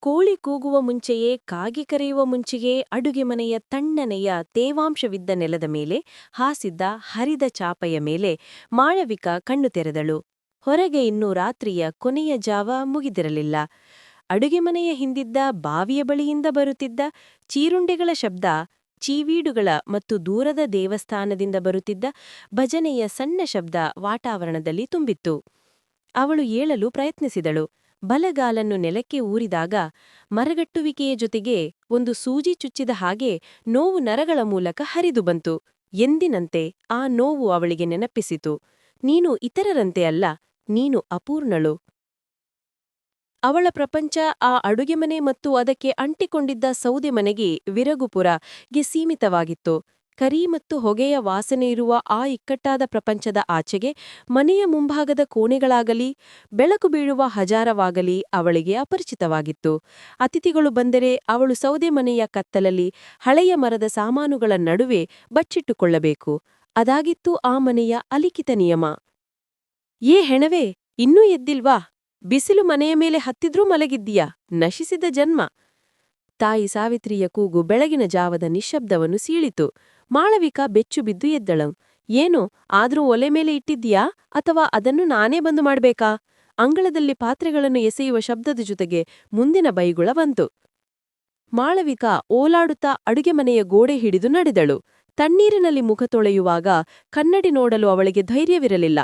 ಕೋಳಿ ಕೂಗುವ ಮುಂಚೆಯೇ ಕಾಗಿ ಕರೆಯುವ ಮುಂಚೆಯೇ ಅಡುಗೆ ಮನೆಯ ತಣ್ಣನೆಯ ತೇವಾಂಶವಿದ್ದ ನೆಲದ ಮೇಲೆ ಹಾಸಿದ್ದ ಹರಿದ ಚಾಪೆಯ ಮೇಲೆ ಮಾಳವಿಕ ಕಣ್ಣು ತೆರೆದಳು. ಹೊರಗೆ ಇನ್ನೂ ರಾತ್ರಿಯ ಕೊನೆಯ ಜಾವ ಮುಗಿದಿರಲಿಲ್ಲ. ಅಡುಗೆ ಮನೆಯ ಹಿಂದಿದ್ದ ಬಾವಿಯ ಬಳಿಯಿಂದ ಬರುತ್ತಿದ್ದ ಚೀರುಂಡೆಗಳ ಶಬ್ದ, ಚೀವೀಡುಗಳ ಮತ್ತು ದೂರದ ದೇವಸ್ಥಾನದಿಂದ ಬರುತ್ತಿದ್ದ ಭಜನೆಯ ಸಣ್ಣ ಶಬ್ದ ವಾತಾವರಣದಲ್ಲಿ ತುಂಬಿತ್ತು. ಅವಳು ಏಳಲು ಪ್ರಯತ್ನಿಸಿದಳು. ಬಲಗಾಲನ್ನು ನೆಲಕ್ಕೆ ಊರಿದಾಗ ಮರಗಟ್ಟುವಿಕೆಯ ಜೊತೆಗೆ ಒಂದು ಸೂಜಿ ಚುಚ್ಚಿದ ಹಾಗೆ ನೋವು ನರಗಳ ಮೂಲಕ ಹರಿದು ಬಂತು. ಎಂದಿನಂತೆ ಆ ನೋವು ಅವಳಿಗೆ ನೆನಪಿಸಿತು, ನೀನು ಇತರರಂತೆ ಅಲ್ಲ, ನೀನು ಅಪೂರ್ಣಳು. ಅವಳ ಪ್ರಪಂಚ ಆ ಅಡುಗೆಮನೆ ಮತ್ತು ಅದಕ್ಕೆ ಅಂಟಿಕೊಂಡಿದ್ದ ಸೌದೆ ಮನೆಗೆ ವಿರಗುಪುರಗೆ ಸೀಮಿತವಾಗಿತ್ತು. ಕರಿ ಮತ್ತು ಹೊಗೆಯ ವಾಸನೆಯಿರುವ ಆ ಇಕ್ಕಟ್ಟಾದ ಪ್ರಪಂಚದ ಆಚೆಗೆ ಮನೆಯ ಮುಂಭಾಗದ ಕೋಣೆಗಳಾಗಲಿ ಬೆಳಕು ಬೀಳುವ ಹಜಾರವಾಗಲಿ ಅವಳಿಗೆ ಅಪರಿಚಿತವಾಗಿತ್ತು. ಅತಿಥಿಗಳು ಬಂದರೆ ಅವಳು ಸೌದೆ ಮನೆಯ ಕತ್ತಲಲ್ಲಿ ಹಳೆಯ ಮರದ ಸಾಮಾನುಗಳ ನಡುವೆ ಬಚ್ಚಿಟ್ಟುಕೊಳ್ಳಬೇಕು. ಅದಾಗಿತ್ತು ಆ ಮನೆಯ ಅಲಿಖಿತ ನಿಯಮ. ಏ ಹೆಣವೇ, ಇನ್ನೂ ಎದ್ದಿಲ್ವಾ? ಬಿಸಿಲು ಮನೆಯ ಮೇಲೆ ಹತ್ತಿದ್ರೂ ಮಲಗಿದ್ದೀಯಾ? ನಶಿಸಿದ ಜನ್ಮ. ತಾಯಿ ಸಾವಿತ್ರಿಯ ಕೂಗು ಬೆಳಗಿನ ಜಾವದ ನಿಶ್ಶಬ್ದವನ್ನು ಸೀಳಿತು. ಮಾಳವಿಕ ಬೆಚ್ಚು ಬಿದ್ದು ಎದ್ದಳು. ಏನು, ಆದ್ರೂ ಒಲೆ ಮೇಲೆ ಇಟ್ಟಿದ್ದೀಯಾ ಅಥವಾ ಅದನ್ನು ನಾನೇ ಬಂದು ಮಾಡ್ಬೇಕಾ? ಅಂಗಳದಲ್ಲಿ ಪಾತ್ರೆಗಳನ್ನು ಎಸೆಯುವ ಶಬ್ದದ ಜೊತೆಗೆ ಮುಂದಿನ ಬೈಗುಳ ಬಂತು. ಮಾಳವಿಕ ಓಲಾಡುತ್ತಾ ಅಡುಗೆ ಮನೆಯ ಗೋಡೆ ಹಿಡಿದು ನಡೆದಳು. ತಣ್ಣೀರಿನಲ್ಲಿ ಮುಖ ತೊಳೆಯುವಾಗ ಕನ್ನಡಿ ನೋಡಲು ಅವಳಿಗೆ ಧೈರ್ಯವಿರಲಿಲ್ಲ.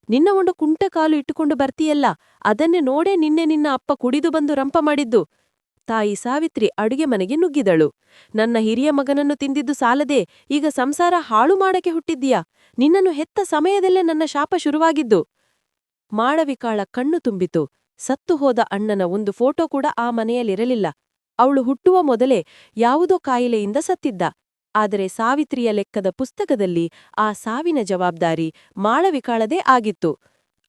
ನಿನ್ನ ಒಂದು ಕುಂಟಕಾಲು ಇಟ್ಟುಕೊಂಡು ಬರ್ತೀಯಲ್ಲ, ಅದನ್ನೇ ನೋಡೇ ನಿನ್ನ ಅಪ್ಪ ಕುಡಿದು ಬಂದು ರಂಪ ಮಾಡಿದ್ದು. ತಾಯಿ ಸಾವಿತ್ರಿ ಅಡುಗೆ ಮನೆಗೆ ನುಗ್ಗಿದಳು. ನನ್ನ ಹಿರಿಯ ಮಗನನ್ನು ತಿಂದಿದ್ದು ಸಾಲದೆ ಈಗ ಸಂಸಾರ ಹಾಳು ಮಾಡಕ್ಕೆ ಹುಟ್ಟಿದ್ದೀಯಾ? ನಿನ್ನನ್ನು ಹೆತ್ತ ಸಮಯದಲ್ಲೇ ನನ್ನ ಶಾಪ ಶುರುವಾಗಿದ್ದು. ಮಾಳವಿಕಾಳ ಕಣ್ಣು ತುಂಬಿತು. ಸತ್ತು ಹೋದ ಅಣ್ಣನ ಒಂದು ಫೋಟೋ ಕೂಡ ಆ ಮನೆಯಲ್ಲಿರಲಿಲ್ಲ. ಅವಳು ಹುಟ್ಟುವ ಮೊದಲೇ ಯಾವುದೋ ಕಾಯಿಲೆಯಿಂದ ಸತ್ತಿದ್ದ. ಆದರೆ ಸಾವಿತ್ರಿಯ ಲೆಕ್ಕದ ಪುಸ್ತಕದಲ್ಲಿ ಆ ಸಾವಿನ ಜವಾಬ್ದಾರಿ ಮಾಳವಿಕಾಳದೇ ಆಗಿತ್ತು.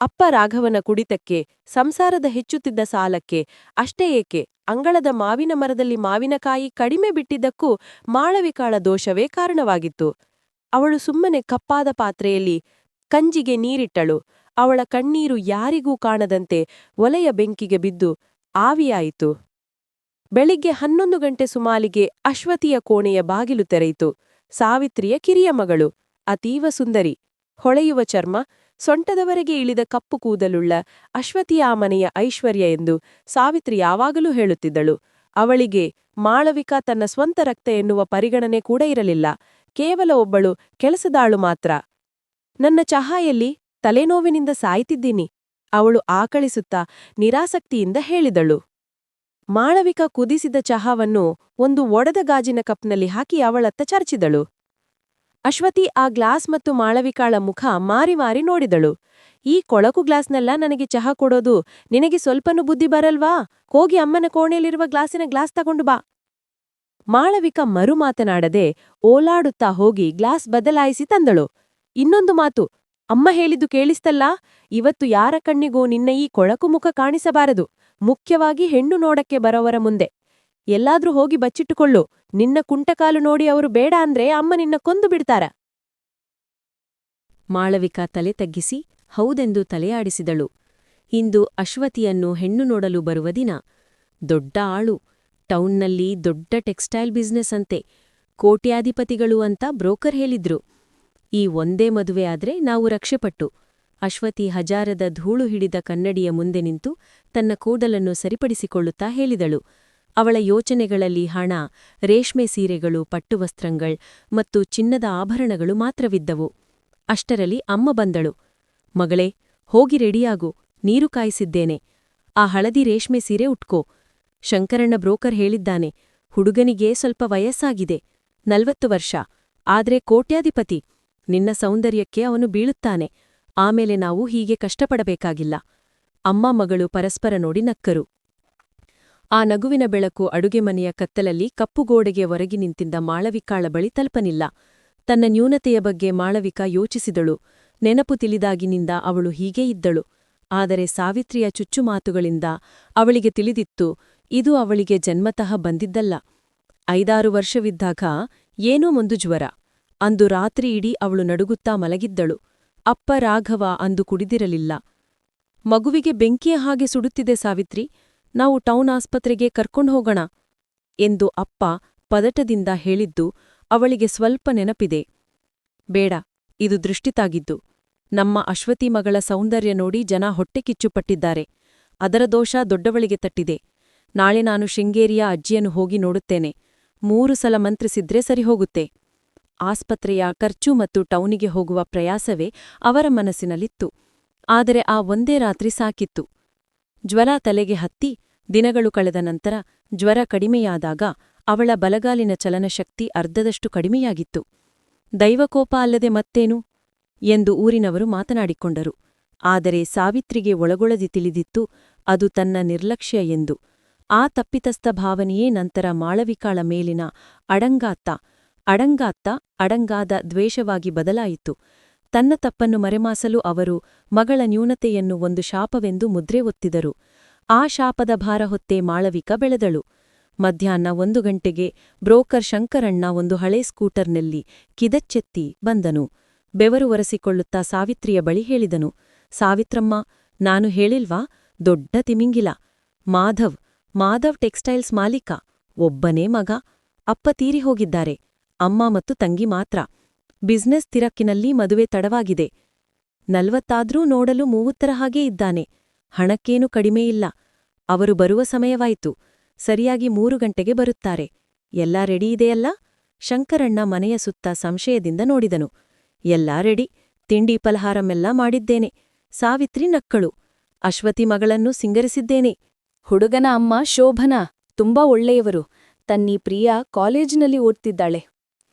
ಅಪ್ಪ ರಾಘವನ ಕುಡಿತಕ್ಕೆ, ಸಂಸಾರದ ಹೆಚ್ಚುತ್ತಿದ್ದ ಸಾಲಕ್ಕೆ, ಅಷ್ಟೇ ಏಕೆ ಅಂಗಳದ ಮಾವಿನ ಮರದಲ್ಲಿ ಮಾವಿನಕಾಯಿ ಕಡಿಮೆ ಬಿಟ್ಟಿದ್ದಕ್ಕೂ ಮಾಳವಿಕಾಳ ದೋಷವೇ ಕಾರಣವಾಗಿತ್ತು. ಅವಳು ಸುಮ್ಮನೆ ಕಪ್ಪಾದ ಪಾತ್ರೆಯಲ್ಲಿ ಕಂಜಿಗೆ ನೀರಿಟ್ಟಳು. ಅವಳ ಕಣ್ಣೀರು ಯಾರಿಗೂ ಕಾಣದಂತೆ ಒಲೆಯ ಬೆಂಕಿಗೆ ಬಿದ್ದು ಆವಿಯಾಯಿತು. ಬೆಳಿಗ್ಗೆ 11 ಗಂಟೆ ಸುಮಾಲಿಗೆ ಅಶ್ವತಿಯ ಕೋಣೆಯ ಬಾಗಿಲು ತೆರೆಯಿತು. ಸಾವಿತ್ರಿಯ ಕಿರಿಯ ಮಗಳು, ಅತೀವ ಸುಂದರಿ, ಹೊಳೆಯುವ ಚರ್ಮ, ಸೊಂಟದವರೆಗೆ ಇಳಿದ ಕಪ್ಪು ಕೂದಲುಳ್ಳ ಅಶ್ವತಿಯ ಆ ಮನೆಯ ಐಶ್ವರ್ಯ ಎಂದು ಸಾವಿತ್ರಿ ಯಾವಾಗಲೂ ಹೇಳುತ್ತಿದ್ದಳು. ಅವಳಿಗೆ ಮಾಳವಿಕಾ ತನ್ನ ಸ್ವಂತ ರಕ್ತ ಎನ್ನುವ ಪರಿಗಣನೆ ಕೂಡ ಇರಲಿಲ್ಲ. ಕೇವಲ ಒಬ್ಬಳು ಕೆಲಸದಾಳು ಮಾತ್ರ. ನನ್ನ ಚಹಾಯಲ್ಲಿ ತಲೆನೋವಿನಿಂದ ಸಾಯ್ತಿದ್ದೀನಿ, ಅವಳು ಆಕಳಿಸುತ್ತಾ ನಿರಾಸಕ್ತಿಯಿಂದ ಹೇಳಿದಳು. ಮಾಳವಿಕ ಕುದಿಸಿದ ಚಹಾವನ್ನು ಒಂದು ಒಡೆದ ಗಾಜಿನ ಕಪ್ನಲ್ಲಿ ಹಾಕಿ ಅವಳತ್ತ ಚರ್ಚಿದಳು. ಅಶ್ವತಿ ಆ ಗ್ಲಾಸ್ ಮತ್ತು ಮಾಳವಿಕಾಳ ಮುಖ ಮಾರಿ ಮಾರಿ ನೋಡಿದಳು. ಈ ಕೊಳಕು ಗ್ಲಾಸ್ನೆಲ್ಲ ನನಗೆ ಚಹಾ ಕೊಡೋದು, ನಿನಗೆ ಸ್ವಲ್ಪನೂ ಬುದ್ಧಿ ಬರಲ್ವಾ? ಹೋಗಿ ಅಮ್ಮನ ಕೋಣೆಯಲ್ಲಿರುವ ಗ್ಲಾಸ್ ತಗೊಂಡು ಬಾ. ಮಾಳವಿಕ ಮರು ಮಾತನಾಡದೆ ಓಲಾಡುತ್ತಾ ಹೋಗಿ ಗ್ಲಾಸ್ ಬದಲಾಯಿಸಿ ತಂದಳು. ಇನ್ನೊಂದು ಮಾತು, ಅಮ್ಮ ಹೇಳಿದ್ದು ಕೇಳಿಸ್ತಲ್ಲ, ಇವತ್ತು ಯಾರ ಕಣ್ಣಿಗೂ ನಿನ್ನ ಈ ಕೊಳಕು ಮುಖ ಕಾಣಿಸಬಾರದು, ಮುಖ್ಯವಾಗಿ ಹೆಣ್ಣು ನೋಡಕ್ಕೆ ಬರೋವರ ಮುಂದೆ. ಎಲ್ಲಾದ್ರೂ ಹೋಗಿ ಬಚ್ಚಿಟ್ಟುಕೊಳ್ಳು. ನಿನ್ನ ಕುಂಟಕಾಲು ನೋಡಿ ಅವರು ಬೇಡ ಅಂದ್ರೆ ಅಮ್ಮ ನಿನ್ನ ಕೊಂದು ಬಿಡ್ತಾರ. ಮಾಳವಿಕ ತಲೆ ತಗ್ಗಿಸಿ ಹೌದೆಂದು ತಲೆಯಾಡಿಸಿದಳು. ಇಂದು ಅಶ್ವತಿಯನ್ನು ಹೆಣ್ಣು ನೋಡಲು ಬರುವ ದಿನ. ದೊಡ್ಡ ಆಳು, ಟೌನ್ನಲ್ಲಿ ದೊಡ್ಡ ಟೆಕ್ಸ್ಟೈಲ್ ಬಿಸ್ನೆಸ್ ಅಂತೆ, ಕೋಟ್ಯಾಧಿಪತಿಗಳು ಅಂತ ಬ್ರೋಕರ್ ಹೇಳಿದ್ರು. ಈ ಒಂದೇ ಮದುವೆ ಆದ್ರೆ ನಾವು ರಕ್ಷೆಪಟ್ಟು. ಅಶ್ವತಿ ಹಜಾರದ ಧೂಳು ಹಿಡಿದ ಕನ್ನಡಿಯ ಮುಂದೆ ನಿಂತು ತನ್ನ ಕೂದಲನ್ನು ಸರಿಪಡಿಸಿಕೊಳ್ಳುತ್ತಾ ಹೇಳಿದಳು. ಅವಳ ಯೋಚನೆಗಳಲ್ಲಿ ಹಣ, ರೇಷ್ಮೆ ಸೀರೆಗಳು, ಪಟ್ಟುವಸ್ತ್ರಗಳ್ ಮತ್ತು ಚಿನ್ನದ ಆಭರಣಗಳು ಮಾತ್ರವಿದ್ದವು. ಅಷ್ಟರಲ್ಲಿ ಅಮ್ಮ ಬಂದಳು. ಮಗಳೇ, ಹೋಗಿ ರೆಡಿಯಾಗು, ನೀರು ಕಾಯಿಸಿದ್ದೇನೆ. ಆ ಹಳದಿ ರೇಷ್ಮೆ ಸೀರೆ ಉಟ್ಕೋ. ಶಂಕರಣ್ಣ ಬ್ರೋಕರ್ ಹೇಳಿದ್ದಾನೆ, ಹುಡುಗನಿಗೆ ಸ್ವಲ್ಪ ವಯಸ್ಸಾಗಿದೆ, 40 ವರ್ಷ, ಆದ್ರೆ ಕೋಟ್ಯಾಧಿಪತಿ. ನಿನ್ನ ಸೌಂದರ್ಯಕ್ಕೆ ಅವನು ಬೀಳುತ್ತಾನೆ. ಆಮೇಲೆ ನಾವು ಹೀಗೆ ಕಷ್ಟಪಡಬೇಕಾಗಿಲ್ಲ. ಅಮ್ಮ ಮಗಳು ಪರಸ್ಪರ ನೋಡಿ ನಕ್ಕರು. ಆ ನಗುವಿನ ಬೆಳಕು ಅಡುಗೆ ಮನೆಯ ಕತ್ತಲಲ್ಲಿ ಕಪ್ಪುಗೋಡೆಗೆ ಹೊರಗಿ ನಿಂತಿದ್ದ ಮಾಳವಿಕಾಳ ಬಳಿ ತಲುಪನಿಲ್ಲ. ತನ್ನ ನ್ಯೂನತೆಯ ಬಗ್ಗೆ ಮಾಳವಿಕ ಯೋಚಿಸಿದಳು. ನೆನಪು ತಿಳಿದಾಗಿನಿಂದ ಅವಳು ಹೀಗೇ ಇದ್ದಳು. ಆದರೆ ಸಾವಿತ್ರಿಯ ಚುಚ್ಚುಮಾತುಗಳಿಂದ ಅವಳಿಗೆ ತಿಳಿದಿತ್ತು, ಇದು ಅವಳಿಗೆ ಜನ್ಮತಃ ಬಂದಿದ್ದಲ್ಲ. 5-6 ವರ್ಷವಿದ್ದಾಗ ಏನೋ ಒಂದು ಜ್ವರ. ಅಂದು ರಾತ್ರಿ ಇಡೀ ಅವಳು ನಡುಗುತ್ತಾ ಮಲಗಿದ್ದಳು. ಅಪ್ಪ ರಾಘವ ಅಂದು ಕುಡಿದಿರಲಿಲ್ಲ. ಮಗುವಿಗೆ ಬೆಂಕಿಯ ಹಾಗೆ ಸುಡುತ್ತಿದೆ ಸಾವಿತ್ರಿ, ನಾವು ಟೌನ್ ಆಸ್ಪತ್ರೆಗೆ ಕರ್ಕೊಂಡು ಹೋಗೋಣ ಎಂದು ಅಪ್ಪ ಪದಟದಿಂದ ಹೇಳಿದ್ದು ಅವಳಿಗೆ ಸ್ವಲ್ಪ ನೆನಪಿದೆ. ಬೇಡ, ಇದು ದೃಷ್ಟಿತಾಗಿದ್ದು. ನಮ್ಮ ಅಶ್ವತಿ ಮಗಳ ಸೌಂದರ್ಯ ನೋಡಿ ಜನ ಹೊಟ್ಟೆ ಕಿಚ್ಚುಪಟ್ಟಿದ್ದಾರೆ. ಅದರ ದೋಷ ದೊಡ್ಡವಳಿಗೆ ತಟ್ಟಿದೆ. ನಾಳೆ ನಾನು ಶೃಂಗೇರಿಯ ಅಜ್ಜಿಯನ್ನು ಹೋಗಿ ನೋಡುತ್ತೇನೆ. 3 ಸಲ ಮಂತ್ರಿಸಿದ್ರೆ ಸರಿಹೋಗುತ್ತೆ. ಆಸ್ಪತ್ರೆಯ ಖರ್ಚು ಮತ್ತು ಟೌನಿಗೆ ಹೋಗುವ ಪ್ರಯಾಸವೇ ಅವರ ಮನಸ್ಸಿನಲ್ಲಿತ್ತು. ಆದರೆ ಆ ಒಂದೇ ರಾತ್ರಿ ಸಾಕಿತ್ತು. ಜ್ವರ ತಲೆಗೆ ಹತ್ತಿ ದಿನಗಳು ಕಳೆದ ನಂತರ ಜ್ವರ ಕಡಿಮೆಯಾದಾಗ ಅವಳ ಬಲಗಾಲಿನ ಚಲನಶಕ್ತಿ ಅರ್ಧದಷ್ಟು ಕಡಿಮೆಯಾಗಿತ್ತು. ದೈವಕೋಪ ಅಲ್ಲದೆ ಮತ್ತೇನು ಎಂದು ಊರಿನವರು ಮಾತನಾಡಿಕೊಂಡರು. ಆದರೆ ಸಾವಿತ್ರಿಗೆ ಒಳಗೊಳದಿ ತಿಳಿದಿತ್ತು ಅದು ತನ್ನ ನಿರ್ಲಕ್ಷ್ಯ ಎಂದು. ಆ ತಪ್ಪಿತಸ್ಥ ಭಾವನೆಯೇ ನಂತರ ಮಾಳವಿಕಾಳ ಮೇಲಿನ ಅಡಂಗಾದ ದ್ವೇಷವಾಗಿ ಬದಲಾಯಿತು. ತನ್ನ ತಪ್ಪನ್ನು ಮರೆಮಾಸಲು ಅವರು ಮಗಳ ನ್ಯೂನತೆಯನ್ನು ಒಂದು ಶಾಪವೆಂದು ಮುದ್ರೆ ಒತ್ತಿದರು. ಆ ಶಾಪದ ಭಾರ ಹೊತ್ತೇ ಮಾಳವಿಕ ಬೆಳೆದಳು. ಮಧ್ಯಾಹ್ನ 1 ಗಂಟೆಗೆ ಬ್ರೋಕರ್ ಶಂಕರಣ್ಣ ಒಂದು ಹಳೇ ಸ್ಕೂಟರ್ನಲ್ಲಿ ಕಿದಚ್ಚೆತ್ತಿ ಬಂದನು. ಬೆವರು ಒರೆಸಿಕೊಳ್ಳುತ್ತಾ ಸಾವಿತ್ರಿಯ ಬಳಿ ಹೇಳಿದನು, ಸಾವಿತ್ರಮ್ಮ, ನಾನು ಹೇಳಿಲ್ವಾ, ದೊಡ್ಡ ತಿಮಿಂಗಿಲ. ಮಾಧವ್ ಟೆಕ್ಸ್ಟೈಲ್ಸ್ ಮಾಲೀಕ. ಒಬ್ಬನೇ ಮಗ. ಅಪ್ಪ ತೀರಿ ಹೋಗಿದ್ದಾರೆ. ಅಮ್ಮ ಮತ್ತು ತಂಗಿ ಮಾತ್ರ. ಬಿಸ್ನೆಸ್ ತಿರಕ್ಕಿನಲ್ಲಿ ಮದುವೆ ತಡವಾಗಿದೆ. 40 ಆದ್ರೂ ನೋಡಲು 30ರ ಹಾಗೇ ಇದ್ದಾನೆ. ಹಣಕ್ಕೇನು ಕಡಿಮೆಯಿಲ್ಲ. ಅವರು ಬರುವ ಸಮಯವಾಯಿತು. ಸರಿಯಾಗಿ 3 ಗಂಟೆಗೆ ಬರುತ್ತಾರೆ. ಎಲ್ಲಾ ರೆಡಿ ಇದೆಯಲ್ಲ? ಶಂಕರಣ್ಣ ಮನೆಯ ಸುತ್ತ ಸಂಶಯದಿಂದ ನೋಡಿದನು. ಎಲ್ಲಾ ರೆಡಿ. ತಿಂಡಿ ಫಲಹಾರಮೆಲ್ಲ ಮಾಡಿದ್ದೇನೆ. ಸಾವಿತ್ರಿ ನಕ್ಕಳು. ಅಶ್ವತಿ ಮಗಳನ್ನು ಸಿಂಗರಿಸಿದ್ದೇನೆ. ಹುಡುಗನ ಅಮ್ಮ ಶೋಭನಾ ತುಂಬಾ ಒಳ್ಳೆಯವರು. ತನ್ನೀ ಪ್ರಿಯಾ ಕಾಲೇಜಿನಲ್ಲಿ ಓದ್ತಿದ್ದಾಳೆ.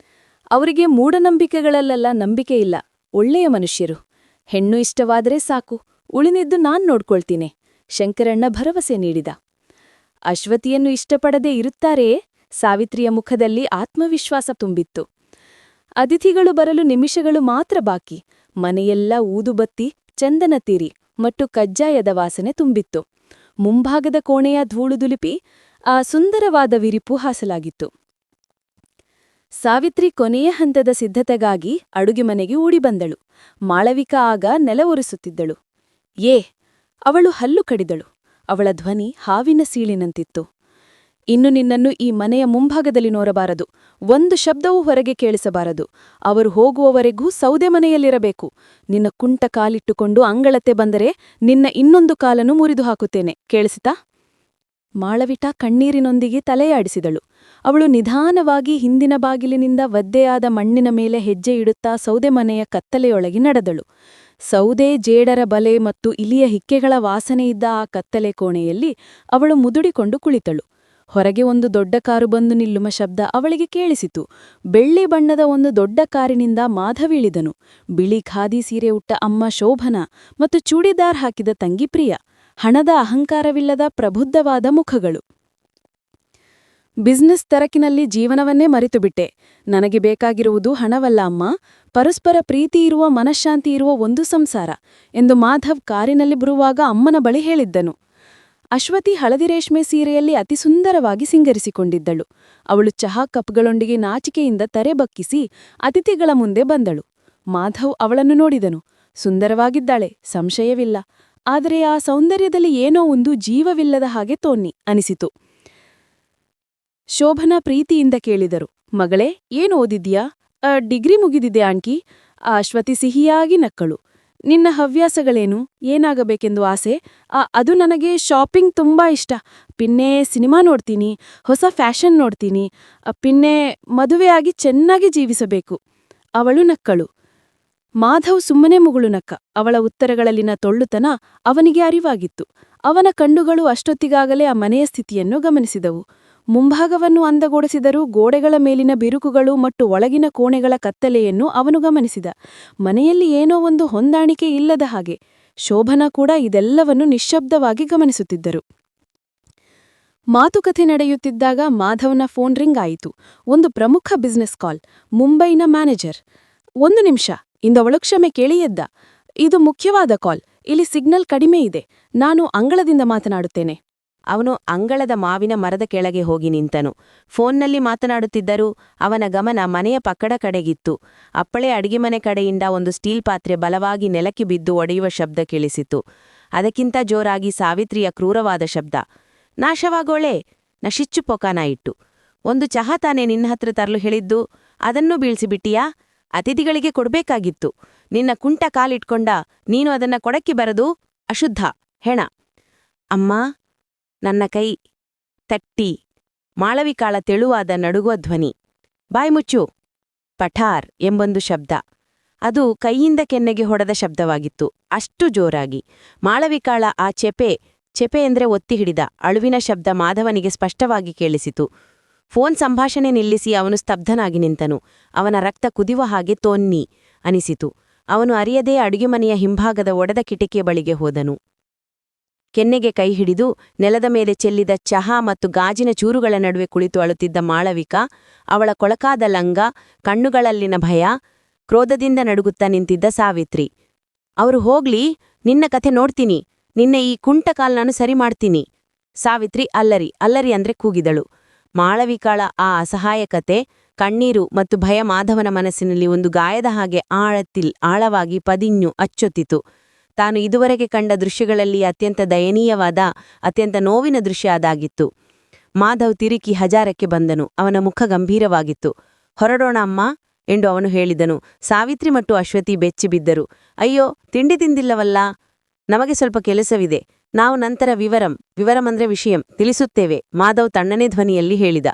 ಅವರಿಗೆ ಮೂಢನಂಬಿಕೆಗಳಲ್ಲೆಲ್ಲ ನಂಬಿಕೆಯಿಲ್ಲ. ಒಳ್ಳೆಯ ಮನುಷ್ಯರು. ಹೆಣ್ಣು ಇಷ್ಟವಾದರೆ ಸಾಕು, ಉಳಿನಿದ್ದು ನಾನ್ ನೋಡ್ಕೊಳ್ತೀನಿ. ಶಂಕರಣ್ಣ ಭರವಸೆ ನೀಡಿದ. ಅಶ್ವತಿಯನ್ನು ಇಷ್ಟಪಡದೆ ಇರುತ್ತಾರೆಯೇ? ಸಾವಿತ್ರಿಯ ಮುಖದಲ್ಲಿ ಆತ್ಮವಿಶ್ವಾಸ ತುಂಬಿತ್ತು. ಅತಿಥಿಗಳು ಬರಲು ನಿಮಿಷಗಳು ಮಾತ್ರ ಬಾಕಿ. ಮನೆಯೆಲ್ಲ ಊದುಬತ್ತಿ, ಚಂದನ ತೀರಿ ಮತ್ತು ಕಜ್ಜಾಯದ ವಾಸನೆ ತುಂಬಿತ್ತು. ಮುಂಭಾಗದ ಕೋಣೆಯ ಧೂಳುದುಲಿಪಿ ಆ ಸುಂದರವಾದ ವಿರಿಪು ಹಾಸಲಾಗಿತ್ತು. ಸಾವಿತ್ರಿ ಕೊನೆಯ ಹಂತದ ಸಿದ್ಧತೆಗಾಗಿ ಅಡುಗೆ ಮನೆಗೆ ಓಡಿ ಬಂದಳು. ಮಾಳವಿಕಾ ಆಗ ನೆಲ ಒರೆಸುತ್ತಿದ್ದಳು. ಅವಳು ಹಲ್ಲು ಕಡಿದಳು. ಅವಳ ಧ್ವನಿ ಹಾವಿನ ಸೀಳಿನಂತಿತ್ತು. ಇನ್ನು ನಿನ್ನನ್ನು ಈ ಮನೆಯ ಮುಂಭಾಗದಲ್ಲಿ ನೋರಬಾರದು. ಒಂದು ಶಬ್ದವೂ ಹೊರಗೆ ಕೇಳಿಸಬಾರದು. ಅವರು ಹೋಗುವವರೆಗೂ ಸೌದೆ ಮನೆಯಲ್ಲಿರಬೇಕು. ನಿನ್ನ ಕುಂಟ ಕಾಲಿಟ್ಟುಕೊಂಡು ಅಂಗಳತ್ತೆ ಬಂದರೆ ನಿನ್ನ ಇನ್ನೊಂದು ಕಾಲನ್ನು ಮುರಿದು ಹಾಕುತ್ತೇನೆ. ಕೇಳಿಸಿತಾ? ಮಾಳವಿಟ ಕಣ್ಣೀರಿನೊಂದಿಗೆ ತಲೆಯಾಡಿಸಿದಳು. ಅವಳು ನಿಧಾನವಾಗಿ ಹಿಂದಿನ ಬಾಗಿಲಿನಿಂದ ಒದ್ದೆಯಾದ ಮಣ್ಣಿನ ಮೇಲೆ ಹೆಜ್ಜೆ ಇಡುತ್ತಾ ಸೌದೆ ಮನೆಯ ಕತ್ತಲೆಯೊಳಗೆ ನಡೆದಳು. ಸೌದೆ, ಜೇಡರ ಬಲೆ ಮತ್ತು ಇಲಿಯ ಹಿಕ್ಕೆಗಳ ವಾಸನೆಯಿದ್ದ ಆ ಕತ್ತಲೆ ಕೋಣೆಯಲ್ಲಿ ಅವಳು ಮುದುಡಿಕೊಂಡು ಕುಳಿತಳು. ಹೊರಗೆ ಒಂದು ದೊಡ್ಡ ಕಾರು ಬಂದು ನಿಲ್ಲುವ ಶಬ್ದ ಅವಳಿಗೆ ಕೇಳಿಸಿತು. ಬೆಳ್ಳಿ ಬಣ್ಣದ ಒಂದು ದೊಡ್ಡ ಕಾರಿನಿಂದ ಮಾಧವಿಳಿದನು. ಬಿಳಿ ಖಾದಿ ಸೀರೆ ಉಟ್ಟ ಅಮ್ಮ ಶೋಭನಾ ಮತ್ತು ಚೂಡಿದಾರ್ ಹಾಕಿದ ತಂಗಿ ಪ್ರಿಯಾ. ಹಣದ ಅಹಂಕಾರವಿಲ್ಲದ ಪ್ರಬುದ್ಧವಾದ ಮುಖಗಳು. ಬಿಸ್ನೆಸ್ ತರಕಿನಲ್ಲಿ ಜೀವನವನ್ನೇ ಮರೆತುಬಿಟ್ಟೆ. ನನಗೆ ಬೇಕಾಗಿರುವುದು ಹಣವಲ್ಲ ಅಮ್ಮ, ಪರಸ್ಪರ ಪ್ರೀತಿ ಇರುವ, ಮನಃಶಾಂತಿ ಇರುವ ಒಂದು ಸಂಸಾರ ಎಂದು ಮಾಧವ್ ಕಾರಿನಲ್ಲಿ ಬರುವಾಗ ಅಮ್ಮನ ಬಳಿ ಹೇಳಿದ್ದನು. ಅಶ್ವತಿ ಹಳದಿ ರೇಷ್ಮೆ ಸೀರೆಯಲ್ಲಿ ಅತಿ ಸುಂದರವಾಗಿ ಸಿಂಗರಿಸಿಕೊಂಡಿದ್ದಳು. ಅವಳು ಚಹಾ ಕಪ್ಗಳೊಂದಿಗೆ ನಾಚಿಕೆಯಿಂದ ತರೆ ಬಕ್ಕಿಸಿ ಅತಿಥಿಗಳ ಮುಂದೆ ಬಂದಳು. ಮಾಧವ್ ಅವಳನ್ನು ನೋಡಿದನು. ಸುಂದರವಾಗಿದ್ದಾಳೆ, ಸಂಶಯವಿಲ್ಲ. ಆದರೆ ಆ ಸೌಂದರ್ಯದಲ್ಲಿ ಏನೋ ಒಂದು ಜೀವವಿಲ್ಲದ ಹಾಗೆ ಅನಿಸಿತು. ಶೋಭನಾ ಪ್ರೀತಿಯಿಂದ ಕೇಳಿದರು, ಮಗಳೇ, ಏನು ಓದಿದ್ಯಾ? ಡಿಗ್ರಿ ಮುಗಿದಿದೆ ಆಂಟಿ. ಅಶ್ವತಿ ಸಿಹಿಯಾಗಿ ನಕ್ಕಳು. ನಿನ್ನ ಹವ್ಯಾಸಗಳೇನು? ಏನಾಗಬೇಕೆಂದು ಆಸೆ? ಅದು ನನಗೆ ಶಾಪಿಂಗ್ ತುಂಬಾ ಇಷ್ಟ. ಪಿನ್ನೆ ಸಿನಿಮಾ ನೋಡ್ತೀನಿ, ಹೊಸ ಫ್ಯಾಷನ್ ನೋಡ್ತೀನಿ. ಪಿನ್ನೆ ಮದುವೆಯಾಗಿ ಚೆನ್ನಾಗಿ ಜೀವಿಸಬೇಕು. ಅವಳು ನಕ್ಕಳು. ಮಾಧವ್ ಸುಮ್ಮನೆ ಮುಗುಳು ನಕ್ಕ. ಅವಳ ಉತ್ತರಗಳಲ್ಲಿನ ತೊಳ್ಳುತನ ಅವನಿಗೆ ಅರಿವಾಗಿತ್ತು. ಅವನ ಕಣ್ಣುಗಳು ಅಷ್ಟೊತ್ತಿಗಾಗಲೇ ಆ ಮನೆಯ ಸ್ಥಿತಿಯನ್ನು ಗಮನಿಸಿದವು. ಮುಂಭಾಗವನ್ನು ಅಂದಗೊಳಿಸಿದರೂ ಗೋಡೆಗಳ ಮೇಲಿನ ಬಿರುಕುಗಳು ಮತ್ತು ಒಳಗಿನ ಕೋಣೆಗಳ ಕತ್ತಲೆಯನ್ನು ಅವನು ಗಮನಿಸಿದ. ಮನೆಯಲ್ಲಿ ಏನೋ ಒಂದು ಹೊಂದಾಣಿಕೆ ಇಲ್ಲದ ಹಾಗೆ. ಶೋಭನಾ ಕೂಡ ಇದೆಲ್ಲವನ್ನು ನಿಶ್ಶಬ್ದವಾಗಿ ಗಮನಿಸುತ್ತಿದ್ದರು. ಮಾತುಕತೆ ನಡೆಯುತ್ತಿದ್ದಾಗ ಮಾಧವ್ನ ಫೋನ್ ರಿಂಗ್ ಆಯಿತು. ಒಂದು ಪ್ರಮುಖ ಬಿಸ್ನೆಸ್ ಕಾಲ್. ಮುಂಬೈನ ಮ್ಯಾನೇಜರ್. 1 ನಿಮಿಷ, ಇಂದವಳು ಕ್ಷಮೆ ಕೇಳಿ ಎದ್ದ. ಇದು ಮುಖ್ಯವಾದ ಕಾಲ್. ಇಲ್ಲಿ ಸಿಗ್ನಲ್ ಕಡಿಮೆ ಇದೆ. ನಾನು ಅಂಗಳದಿಂದ ಮಾತನಾಡುತ್ತೇನೆ. ಅವನು ಅಂಗಳದ ಮಾವಿನ ಮರದ ಕೆಳಗೆ ಹೋಗಿ ನಿಂತನು. ಫೋನ್ನಲ್ಲಿ ಮಾತನಾಡುತ್ತಿದ್ದರೂ ಅವನ ಗಮನ ಮನೆಯ ಪಕ್ಕದ ಕಡೆಗಿತ್ತು. ಅಪ್ಪಳೆ ಅಡಿಗೆಮನೆ ಕಡೆಯಿಂದ ಒಂದು ಸ್ಟೀಲ್ ಪಾತ್ರೆ ಬಲವಾಗಿ ನೆಲಕ್ಕೆ ಬಿದ್ದು ಒಡೆಯುವ ಶಬ್ದ ಕೇಳಿಸಿತು. ಅದಕ್ಕಿಂತ ಜೋರಾಗಿ ಸಾವಿತ್ರಿಯ ಕ್ರೂರವಾದ ಶಬ್ದ. ನಾಶವಾಗೋಳೆ ನಶಿಚ್ಚು ಪೊಕಾನ ಇಟ್ಟು. ಒಂದು ಚಹಾ ತಾನೇ ನಿನ್ನ ಹತ್ರ ತರಲು ಹೇಳಿದ್ದು, ಅದನ್ನೂ ಬೀಳ್ಸಿಬಿಟ್ಟಿಯಾ? ಅತಿಥಿಗಳಿಗೆ ಕೊಡ್ಬೇಕಾಗಿತ್ತು. ನಿನ್ನ ಕುಂಟ ಕಾಲಿಟ್ಕೊಂಡ ನೀನು ಅದನ್ನ ಕೊಡಕ್ಕೆ ಬರದು? ಅಶುದ್ಧ, ಹೆಣ. ಅಮ್ಮ, ನನ್ನ ಕೈ ತಟ್ಟಿ ಮಾಳವಿಕಾಳ ತೆಳುವಾದ ನಡುಗುವ ಧ್ವನಿ. ಬಾಯ್ಮುಚ್ಚು. ಪಠಾರ್ ಎಂಬೊಂದು ಶಬ್ದ. ಅದು ಕೈಯಿಂದ ಕೆನ್ನೆಗೆ ಹೊಡೆದ ಶಬ್ದವಾಗಿತ್ತು, ಅಷ್ಟು ಜೋರಾಗಿ. ಮಾಳವಿಕಾಳ ಆ ಚೆಪೆ ಎಂದ್ರೆ ಒತ್ತಿ ಹಿಡಿದ ಅಳುವಿನ ಶಬ್ದ ಮಾಧವನಿಗೆ ಸ್ಪಷ್ಟವಾಗಿ ಕೇಳಿಸಿತು. ಫೋನ್ ಸಂಭಾಷಣೆ ನಿಲ್ಲಿಸಿ ಅವನು ಸ್ತಬ್ಧನಾಗಿ ನಿಂತನು. ಅವನ ರಕ್ತ ಕುದಿಯುವ ಹಾಗೆ ತೋನ್ನಿ ಅನಿಸಿತು. ಅವನು ಅರಿಯದೇ ಅಡುಗೆಮನೆಯ ಹಿಂಭಾಗದ ಒಡೆದ ಕಿಟಿಕಿಯ ಬಳಿಗೆ ಹೋದನು. ಕೆನ್ನೆಗೆ ಕೈ ಹಿಡಿದು ನೆಲದ ಮೇಲೆ ಚೆಲ್ಲಿದ ಚಹಾ ಮತ್ತು ಗಾಜಿನ ಚೂರುಗಳ ನಡುವೆ ಕುಳಿತು ಅಳುತ್ತಿದ್ದ ಮಾಳವಿಕಾ, ಅವಳ ಕೊಳಕಾದ ಲಂಗ, ಕಣ್ಣುಗಳಲ್ಲಿನ ಭಯ, ಕ್ರೋಧದಿಂದ ನಡುಗುತ್ತಾ ನಿಂತಿದ್ದ ಸಾವಿತ್ರಿ. ಅವರು ಹೋಗ್ಲಿ, ನಿನ್ನ ಕಥೆ ನೋಡ್ತೀನಿ, ನಿನ್ನೆ ಈ ಕುಂಟ ಕಾಲ್ ಸರಿ ಮಾಡ್ತೀನಿ. ಸಾವಿತ್ರಿ ಅಲ್ಲರಿ ಅಂದ್ರೆ ಕೂಗಿದಳು. ಮಾಳವಿಕಾಳ ಆ ಅಸಹಾಯಕತೆ, ಕಣ್ಣೀರು ಮತ್ತು ಭಯ ಮಾಧವನ ಮನಸ್ಸಿನಲ್ಲಿ ಒಂದು ಗಾಯದ ಹಾಗೆ ಆಳವಾಗಿ ಪದಿഞ്ഞು ಅಚ್ಚೊತ್ತಿತು. ತಾನು ಇದುವರೆಗೆ ಕಂಡ ದೃಶ್ಯಗಳಲ್ಲಿ ಅತ್ಯಂತ ದಯನೀಯವಾದ, ಅತ್ಯಂತ ನೋವಿನ ದೃಶ್ಯ ಅದಾಗಿತ್ತು. ಮಾಧವ್ ತಿರುಕಿ ಹಜಾರಕ್ಕೆ ಬಂದನು. ಅವನ ಮುಖ ಗಂಭೀರವಾಗಿತ್ತು. ಹೊರಡೋಣ ಅಮ್ಮ ಎಂದು ಅವನು ಹೇಳಿದನು. ಸಾವಿತ್ರಿ ಮತ್ತು ಅಶ್ವತಿ ಬೆಚ್ಚಿಬಿದ್ದರು. ಅಯ್ಯೋ, ತಿಂಡಿ ತಿಂದಿಲ್ಲವಲ್ಲ? ನಮಗೆ ಸ್ವಲ್ಪ ಕೆಲಸವಿದೆ, ನಾವು ನಂತರ ವಿವರಂ ಅಂದ್ರೆ ವಿಷಯಂ ತಿಳಿಸುತ್ತೇವೆ, ಮಾಧವ್ ತಣ್ಣನೆ ಧ್ವನಿಯಲ್ಲಿ ಹೇಳಿದ.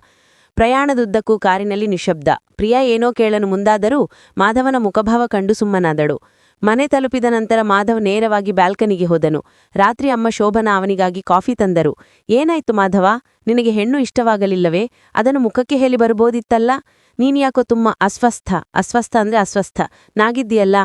ಪ್ರಯಾಣದುದ್ದಕ್ಕೂ ಕಾರಿನಲ್ಲಿ ನಿಶ್ಶಬ್ದ. ಪ್ರಿಯಾ ಏನೋ ಕೇಳಲು ಮುಂದಾದರೂ ಮಾಧವನ ಮುಖಭಾವ ಕಂಡು ಸುಮ್ಮನಾದಳು. ಮನೆ ತಲುಪಿದ ನಂತರ ಮಾಧವ್ ನೇರವಾಗಿ ಬ್ಯಾಲ್ಕನಿಗೆ ಹೋದನು. ರಾತ್ರಿ ಅಮ್ಮ ಶೋಭನಾ ಅವನಿಗಾಗಿ ಕಾಫಿ ತಂದರು. ಏನಾಯ್ತು ಮಾಧವ, ನಿನಗೆ ಹೆಣ್ಣು ಇಷ್ಟವಾಗಲಿಲ್ಲವೇ? ಅದನ್ನು ಮುಖಕ್ಕೆ ಹೇಳಿ ಬರ್ಬೋದಿತ್ತಲ್ಲ. ನೀನ್ಯಾಕೋ ತುಂಬ ಅಸ್ವಸ್ಥ ಅಂದ್ರೆ ಅಸ್ವಸ್ಥ ನಾಗಿದ್ದೀಯಲ್ಲ.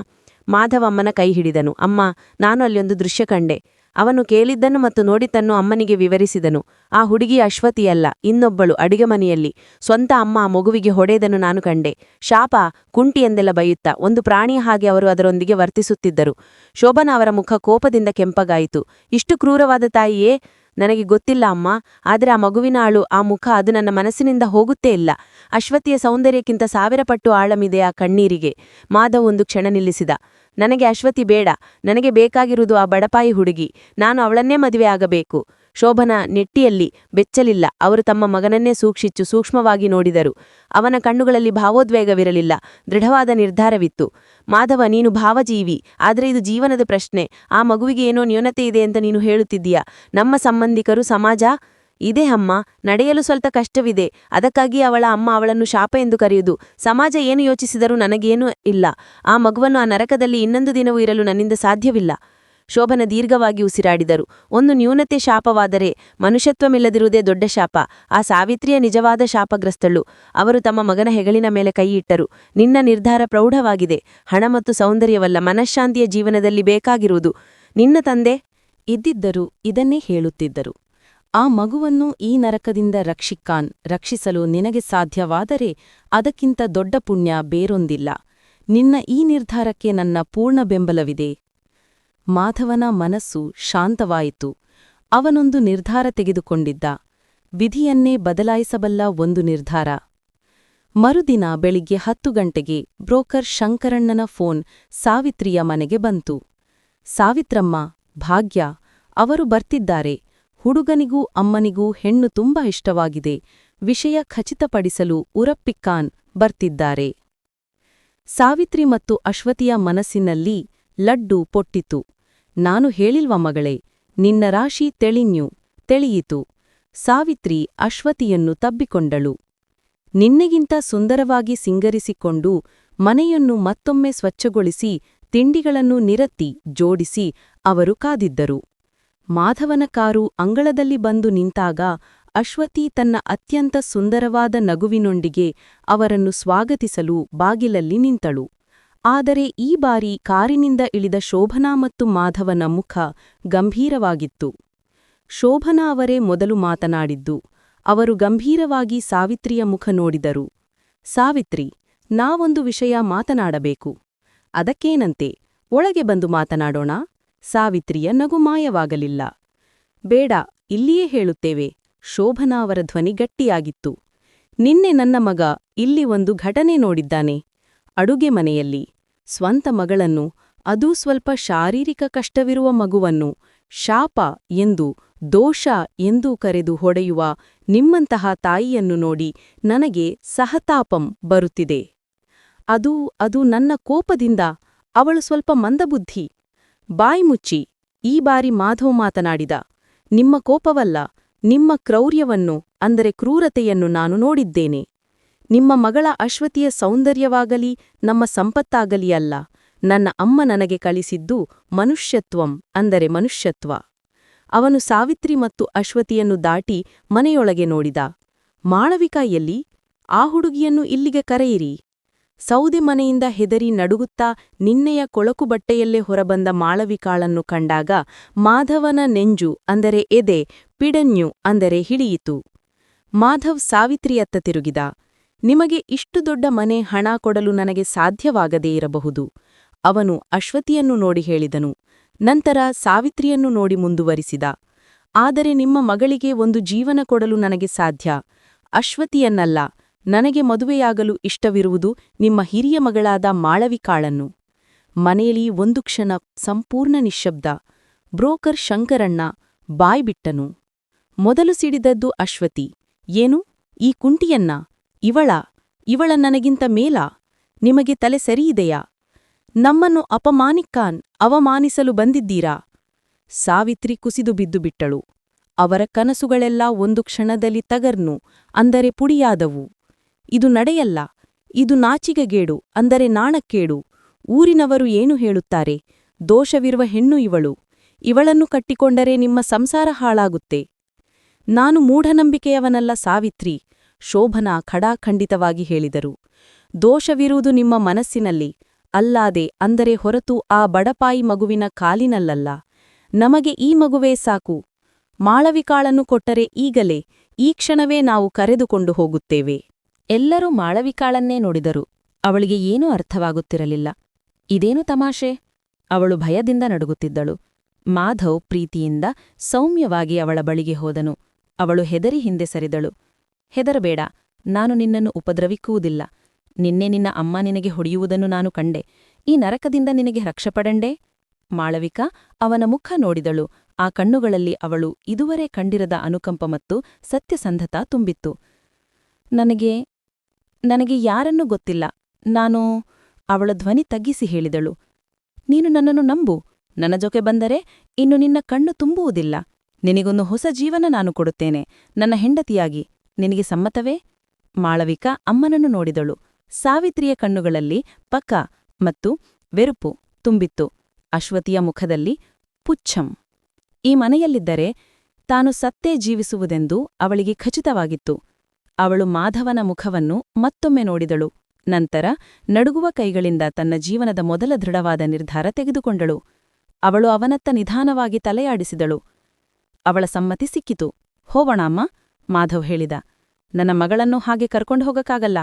ಮಾಧವ ಅಮ್ಮನ ಕೈ ಹಿಡಿದನು. ಅಮ್ಮ, ನಾನು ಅಲ್ಲೊಂದು ದೃಶ್ಯ ಕಂಡೆ. ಅವನು ಕೇಳಿದ್ದನ್ನು ಮತ್ತು ನೋಡಿದ್ದನ್ನು ಅಮ್ಮನಿಗೆ ವಿವರಿಸಿದನು. ಆ ಹುಡುಗಿ ಅಶ್ವತಿಯಲ್ಲ, ಇನ್ನೊಬ್ಬಳು ಅಡಿಗೆ ಮನೆಯಲ್ಲಿ ಸ್ವಂತ ಅಮ್ಮ ಆ ಮಗುವಿಗೆ ಹೊಡೆದನ್ನು ನಾನು ಕಂಡೆ. ಶಾಪ, ಕುಂಟಿ ಎಂದೆಲ್ಲ ಬೈಯುತ್ತಾ ಒಂದು ಪ್ರಾಣಿಯ ಹಾಗೆ ಅವರು ಅದರೊಂದಿಗೆ ವರ್ತಿಸುತ್ತಿದ್ದರು. ಶೋಭನಾ ಅವರ ಮುಖ ಕೋಪದಿಂದ ಕೆಂಪಗಾಯಿತು. ಇಷ್ಟು ಕ್ರೂರವಾದ ತಾಯಿಯೇ? ನನಗೆ ಗೊತ್ತಿಲ್ಲ ಅಮ್ಮ, ಆದರೆ ಆ ಮಗುವಿನ ಆ ಮುಖ, ಅದು ನನ್ನ ಮನಸ್ಸಿನಿಂದ ಹೋಗುತ್ತೇ ಇಲ್ಲ. ಅಶ್ವತಿಯ ಸೌಂದರ್ಯಕ್ಕಿಂತ 1000 ಪಟ್ಟು ಆಳಮಿದೆ ಆ ಕಣ್ಣೀರಿಗೆ. ಮಾಧವ್ ಒಂದು ಕ್ಷಣ ನಿಲ್ಲಿಸಿದ. ನನಗೆ ಅಶ್ವತಿ ಬೇಡ, ನನಗೆ ಬೇಕಾಗಿರುವುದು ಆ ಬಡಪಾಯಿ ಹುಡುಗಿ. ನಾನು ಅವಳನ್ನೇ ಮದುವೆ ಆಗಬೇಕು. ಶೋಭನಾ ನೆಟ್ಟಿಯಲ್ಲಿ ಬೆಚ್ಚಲಿಲ್ಲ. ಅವರು ತಮ್ಮ ಮಗನನ್ನೇ ಸೂಕ್ಷ್ಮವಾಗಿ ನೋಡಿದರು. ಅವನ ಕಣ್ಣುಗಳಲ್ಲಿ ಭಾವೋದ್ವೇಗವಿರಲಿಲ್ಲ, ದೃಢವಾದ ನಿರ್ಧಾರವಿತ್ತು. ಮಾಧವ, ನೀನು ಭಾವಜೀವಿ, ಆದರೆ ಇದು ಜೀವನದ ಪ್ರಶ್ನೆ. ಆ ಮಗುವಿಗೆ ಏನೋ ನ್ಯೂನತೆ ಇದೆ ಅಂತ ನೀನು ಹೇಳುತ್ತಿದ್ದೀಯಾ? ನಮ್ಮ ಸಂಬಂಧಿಕರು, ಸಮಾಜ ಇದೇ ಅಮ್ಮ, ನಡೆಯಲು ಸ್ವಲ್ಪ ಕಷ್ಟವಿದೆ. ಅದಕ್ಕಾಗಿ ಅವಳ ಅಮ್ಮ ಅವಳನ್ನು ಶಾಪ ಎಂದು ಕರೆಯುವುದು. ಸಮಾಜ ಏನು ಯೋಚಿಸಿದರೂ ನನಗೇನೂ ಇಲ್ಲ. ಆ ಮಗುವನ್ನು ಆ ನರಕದಲ್ಲಿ ಇನ್ನೊಂದು ದಿನವೂ ಇರಲು ನನ್ನಿಂದ ಸಾಧ್ಯವಿಲ್ಲ. ಶೋಭನ ದೀರ್ಘವಾಗಿ ಉಸಿರಾಡಿದರು. ಒಂದು ನ್ಯೂನತೆ ಶಾಪವಾದರೆ ಮನುಷ್ಯತ್ವಮಿಲ್ಲದಿರುವುದೇ ದೊಡ್ಡ ಶಾಪ. ಆ ಸಾವಿತ್ರಿಯ ನಿಜವಾದ ಶಾಪಗ್ರಸ್ತಳು. ಅವರು ತಮ್ಮ ಮಗನ ಹೆಗಲಿನ ಮೇಲೆ ಕೈಯಿಟ್ಟರು. ನಿನ್ನ ನಿರ್ಧಾರ ಪ್ರೌಢವಾಗಿದೆ. ಹಣ ಮತ್ತು ಸೌಂದರ್ಯವಲ್ಲ, ಮನಃಶಾಂತಿಯ ಜೀವನದಲ್ಲಿ ಬೇಕಾಗಿರುವುದು. ನಿನ್ನ ತಂದೆ ಇದ್ದಿದ್ದರು ಇದನ್ನೇ ಹೇಳುತ್ತಿದ್ದರು. ಆ ಮಗುವನ್ನು ಈ ನರಕದಿಂದ ರಕ್ಷಿಸಲು ನಿನಗೆ ಸಾಧ್ಯವಾದರೆ ಅದಕ್ಕಿಂತ ದೊಡ್ಡ ಪುಣ್ಯ ಬೇರೊಂದಿಲ್ಲ. ನಿನ್ನ ಈ ನಿರ್ಧಾರಕ್ಕೆ ನನ್ನ ಪೂರ್ಣ ಬೆಂಬಲವಿದೆ. ಮಾಧವನ ಮನಸ್ಸು ಶಾಂತವಾಯಿತು. ಅವನೊಂದು ನಿರ್ಧಾರ ತೆಗೆದುಕೊಂಡಿದ್ದ. ವಿಧಿಯನ್ನೇ ಬದಲಾಯಿಸಬಲ್ಲ ಒಂದು ನಿರ್ಧಾರ. ಮರುದಿನ ಬೆಳಿಗ್ಗೆ 10 ಗಂಟೆಗೆ ಬ್ರೋಕರ್ ಶಂಕರಣ್ಣನ ಫೋನ್ ಸಾವಿತ್ರಿಯ ಮನೆಗೆ ಬಂತು. ಸಾವಿತ್ರಮ್ಮ, ಭಾಗ್ಯ, ಅವರು ಬರ್ತಿದ್ದಾರೆ. ಹುಡುಗನಿಗೂ ಅಮ್ಮನಿಗೂ ಹೆಣ್ಣು ತುಂಬ ಇಷ್ಟವಾಗಿದೆ. ವಿಷಯ ಖಚಿತಪಡಿಸಲು ಉರಪ್ಪಿಕ್ಕಾನ್ ಬರ್ತಿದ್ದಾರೆ. ಸಾವಿತ್ರಿ ಮತ್ತು ಅಶ್ವತಿಯ ಮನಸ್ಸಿನಲ್ಲಿ ಲಡ್ಡು ಪೊಟ್ಟಿತು. ನಾನು ಹೇಳಿಲ್ವ ಮಗಳೇ, ನಿನ್ನ ರಾಶಿ ತಿಳಿಯಿತು. ಸಾವಿತ್ರಿ ಅಶ್ವತಿಯನ್ನು ತಬ್ಬಿಕೊಂಡಳು. ನಿನ್ನೆಗಿಂತ ಸುಂದರವಾಗಿ ಸಿಂಗರಿಸಿಕೊಂಡು ಮನೆಯನ್ನು ಮತ್ತೊಮ್ಮೆ ಸ್ವಚ್ಛಗೊಳಿಸಿ ತಿಂಡಿಗಳನ್ನು ನಿರತ್ತಿ ಜೋಡಿಸಿ ಅವರು ಕಾದಿದ್ದರು. ಮಾಧವನ ಕಾರು ಅಂಗಳದಲ್ಲಿ ಬಂದು ನಿಂತಾಗ ಅಶ್ವತಿ ತನ್ನ ಅತ್ಯಂತ ಸುಂದರವಾದ ನಗುವಿನೊಂದಿಗೆ ಅವರನ್ನು ಸ್ವಾಗತಿಸಲು ಬಾಗಿಲಲ್ಲಿ ನಿಂತಳು. ಆದರೆ ಈ ಬಾರಿ ಕಾರಿನಿಂದ ಇಳಿದ ಶೋಭನಾ ಮತ್ತು ಮಾಧವನ ಮುಖ ಗಂಭೀರವಾಗಿತ್ತು. ಶೋಭನಾ ಅವರೇ ಮೊದಲು ಮಾತನಾಡಿದ್ದು. ಅವರು ಗಂಭೀರವಾಗಿ ಸಾವಿತ್ರಿಯ ಮುಖ ನೋಡಿದರು. ಸಾವಿತ್ರಿ, ನಾವೊಂದು ವಿಷಯ ಮಾತನಾಡಬೇಕು. ಅದಕ್ಕೇನಂತೆ, ಒಳಗೆ ಬಂದು ಮಾತನಾಡೋಣ. ಸಾವಿತ್ರಿಯ ನಗು ಮಾಯವಾಗಲಿಲ್ಲ. ಬೇಡ, ಇಲ್ಲಿಯೇ ಹೇಳುತ್ತೇವೆ. ಶೋಭನಾ ಅವರ ಧ್ವನಿ ಗಟ್ಟಿಯಾಗಿತ್ತು. ನಿನ್ನೆ ನನ್ನ ಮಗ ಇಲ್ಲಿ ಒಂದು ಘಟನೆ ನೋಡಿದ್ದಾನೆ. ಅಡುಗೆ ಮನೆಯಲ್ಲಿ ಸ್ವಂತ ಮಗಳನ್ನು, ಅದೂ ಸ್ವಲ್ಪ ಶಾರೀರಿಕ ಕಷ್ಟವಿರುವ ಮಗುವನ್ನು ಶಾಪ ಎಂದು ದೋಷ ಎಂದೂ ಕರೆದು ಹೊಡೆಯುವ ನಿಮ್ಮಂತಹ ತಾಯಿಯನ್ನು ನೋಡಿ ನನಗೆ ಸಹತಾಪಂ ಬರುತ್ತಿದೆ. ಅದು ನನ್ನ ಕೋಪದಿಂದ. ಅವಳು ಸ್ವಲ್ಪ ಮಂದಬುದ್ಧಿ. ಬಾಯಿ ಮುಚ್ಚಿ. ಈ ಬಾರಿ ಮಾಧವ್ ಮಾತನಾಡಿದ. ನಿಮ್ಮ ಕೋಪವಲ್ಲ, ನಿಮ್ಮ ಕ್ರೌರ್ಯವನ್ನು ಅಂದರೆ ಕ್ರೂರತೆಯನ್ನು ನಾನು ನೋಡಿದ್ದೇನೆ. ನಿಮ್ಮ ಮಗಳ ಅಶ್ವತಿಯ ಸೌಂದರ್ಯವಾಗಲಿ ನಮ್ಮ ಸಂಪತ್ತಾಗಲಿ ಅಲ್ಲ. ನನ್ನ ಅಮ್ಮ ನನಗೆ ಕಳಿಸಿದ್ದು ಮನುಷ್ಯತ್ವಂ ಅಂದರೆ ಮನುಷ್ಯತ್ವ. ಅವನು ಸಾವಿತ್ರಿ ಮತ್ತು ಅಶ್ವತಿಯನ್ನು ದಾಟಿ ಮನೆಯೊಳಗೆ ನೋಡಿದ. ಮಾಳವಿಕಾ ಎಲ್ಲಿ? ಆ ಹುಡುಗಿಯನ್ನು ಇಲ್ಲಿಗೆ ಕರೆಯಿರಿ. ಸೌದೆ ಮನೆಯಿಂದ ಹೆದರಿ ನಡುಗುತ್ತಾ ನಿನ್ನೆಯ ಕೊಳಕು ಬಟ್ಟೆಯಲ್ಲೇ ಹೊರಬಂದ ಮಾಳವಿಕಾಳನ್ನು ಕಂಡಾಗ ಮಾಧವನ ನೆಂಜು ಅಂದರೆ ಎದೆ ಪಿಡನ್ಯು ಅಂದರೆ ಹಿಡಿಯಿತು. ಮಾಧವ್ ಸಾವಿತ್ರಿಯತ್ತ ತಿರುಗಿದ. ನಿಮಗೆ ಇಷ್ಟು ದೊಡ್ಡ ಮನೆ ಹಣ ಕೊಡಲು ನನಗೆ ಸಾಧ್ಯವಾಗದೇ ಇರಬಹುದು. ಅವನು ಅಶ್ವತಿಯನ್ನು ನೋಡಿ ಹೇಳಿದನು. ನಂತರ ಸಾವಿತ್ರಿಯನ್ನು ನೋಡಿ ಮುಂದುವರಿಸಿದ. ಆದರೆ ನಿಮ್ಮ ಮಗಳಿಗೆ ಒಂದು ಜೀವನ ಕೊಡಲು ನನಗೆ ಸಾಧ್ಯ. ಅಶ್ವತಿಯನ್ನಲ್ಲ. ನನಗೆ ಮದುವೆಯಾಗಲು ಇಷ್ಟವಿರುವುದು ನಿಮ್ಮ ಹಿರಿಯ ಮಗಳಾದ ಮಾಳವಿಕಾಳನ್ನು. ಮನೆಯಲ್ಲಿ ಒಂದು ಕ್ಷಣ ಸಂಪೂರ್ಣ ನಿಶ್ಶಬ್ದ. ಬ್ರೋಕರ್ ಶಂಕರಣ್ಣ ಬಾಯ್ಬಿಟ್ಟನು. ಮೊದಲು ಸಿಡಿದದ್ದು ಅಶ್ವತಿ. ಏನು? ಈ ಕುಂಟಿಯನ್ನ? ಇವಳ ನನಗಿಂತ ಮೇಲಾ? ನಿಮಗೆ ತಲೆ ಸರಿಯಿದೆಯಾ? ನಮ್ಮನ್ನು ಅವಮಾನಿಸಲು ಬಂದಿದ್ದೀರಾ? ಸಾವಿತ್ರಿ ಕುಸಿದು ಬಿದ್ದು ಬಿಟ್ಟಳು. ಅವರ ಕನಸುಗಳೆಲ್ಲ ಒಂದು ಕ್ಷಣದಲ್ಲಿ ತಗರ್ನು ಅಂದರೆ ಪುಡಿಯಾದವು. ಇದು ನಡೆಯಲ್ಲ. ಇದು ನಾಚಿಕೆಗೇಡು ಅಂದರೆ ನಾಣಕ್ಕೇಡು. ಊರಿನವರು ಏನು ಹೇಳುತ್ತಾರೆ? ದೋಷವಿರುವ ಹೆಣ್ಣು ಇವಳು. ಇವಳನ್ನು ಕಟ್ಟಿಕೊಂಡರೆ ನಿಮ್ಮ ಸಂಸಾರ ಹಾಳಾಗುತ್ತೆ. ನಾನು ಮೂಢನಂಬಿಕೆಯವನಲ್ಲ ಸಾವಿತ್ರಿ, ಶೋಭನಾ ಖಡಾಖಂಡಿತವಾಗಿ ಹೇಳಿದರು. ದೋಷವಿರುವುದು ನಿಮ್ಮ ಮನಸ್ಸಿನಲ್ಲಿ ಅಲ್ಲಾದೆ ಅಂದರೆ ಹೊರತು ಆ ಬಡಪಾಯಿ ಮಗುವಿನ ಕಾಲಿನಲ್ಲಲ್ಲ. ನಮಗೆ ಈ ಮಗುವೇ ಸಾಕು. ಮಾಳವಿಕಾಳನ್ನು ಕೊಟ್ಟರೆ ಈಗಲೇ ಈ ಕ್ಷಣವೇ ನಾವು ಕರೆದುಕೊಂಡು ಹೋಗುತ್ತೇವೆ. ಎಲ್ಲರೂ ಮಾಳವಿಕಾಳನ್ನೇ ನೋಡಿದರು. ಅವಳಿಗೆ ಏನೂ ಅರ್ಥವಾಗುತ್ತಿರಲಿಲ್ಲ. ಇದೇನು ತಮಾಷೆ? ಅವಳು ಭಯದಿಂದ ನಡುಗುತ್ತಿದ್ದಳು. ಮಾಧವ್ ಪ್ರೀತಿಯಿಂದ ಸೌಮ್ಯವಾಗಿ ಅವಳ ಬಳಿಗೆ ಹೋದನು. ಅವಳು ಹೆದರಿ ಹಿಂದೆ ಸರಿದಳು. ಹೆದರಬೇಡ, ನಾನು ನಿನ್ನನ್ನು ಉಪದ್ರವಿಕ್ಕುವುದಿಲ್ಲ. ನಿನ್ನೆ ನಿನ್ನ ಅಮ್ಮ ನಿನಗೆ ಹೊಡೆಯುವುದನ್ನು ನಾನು ಕಂಡೆ. ಈ ನರಕದಿಂದ ನಿನಗೆ ರಕ್ಷಪಡಂಡೆ? ಮಾಳವಿಕಾ ಅವನ ಮುಖ ನೋಡಿದಳು. ಆ ಕಣ್ಣುಗಳಲ್ಲಿ ಅವಳು ಇದುವರೆ ಕಂಡಿರದ ಅನುಕಂಪ ಮತ್ತು ಸತ್ಯಸಂಧತ ತುಂಬಿತ್ತು. ನನಗೆ ಯಾರನ್ನೂ ಗೊತ್ತಿಲ್ಲ. ಅವಳ ಧ್ವನಿ ತಗ್ಗಿಸಿ ಹೇಳಿದಳು. ನೀನು ನನ್ನನ್ನು ನಂಬು. ನನ್ನ ಜೊತೆ ಬಂದರೆ ಇನ್ನು ನಿನ್ನ ಕಣ್ಣು ತುಂಬುವುದಿಲ್ಲ. ನಿನಗೊಂದು ಹೊಸ ಜೀವನ ನಾನು ಕೊಡುತ್ತೇನೆ, ನನ್ನ ಹೆಂಡತಿಯಾಗಿ. ನಿನಗೆ ಸಮ್ಮತವೇ? ಮಾಳವಿಕಾ ಅಮ್ಮನನ್ನು ನೋಡಿದಳು. ಸಾವಿತ್ರಿಯ ಕಣ್ಣುಗಳಲ್ಲಿ ಪಕ ಮತ್ತು ವೆರುಪು ತುಂಬಿತ್ತು. ಅಶ್ವತಿಯ ಮುಖದಲ್ಲಿ ಪುಚ್ಛಂ. ಈ ಮನೆಯಲ್ಲಿದ್ದರೆ ತಾನು ಸತ್ತೇ ಜೀವಿಸುವುದೆಂದು ಅವಳಿಗೆ ಖಚಿತವಾಗಿತ್ತು. ಅವಳು ಮಾಧವನ ಮುಖವನ್ನು ಮತ್ತೊಮ್ಮೆ ನೋಡಿದಳು. ನಂತರ ನಡುಗುವ ಕೈಗಳಿಂದ ತನ್ನ ಜೀವನದ ಮೊದಲ ದೃಢವಾದ ನಿರ್ಧಾರ ತೆಗೆದುಕೊಂಡಳು. ಅವಳು ಅವನತ್ತ ನಿಧಾನವಾಗಿ ತಲೆಯಾಡಿಸಿದಳು. ಅವಳ ಸಮ್ಮತಿ ಸಿಕ್ಕಿತು. ಹೋಗೋಣ ಅಮ್ಮ, ಮಾಧವ್ ಹೇಳಿದ. ನನ್ನ ಮಗಳನ್ನು ಹಾಗೆ ಕರ್ಕೊಂಡು ಹೋಗಕ್ಕಾಗಲ್ಲ.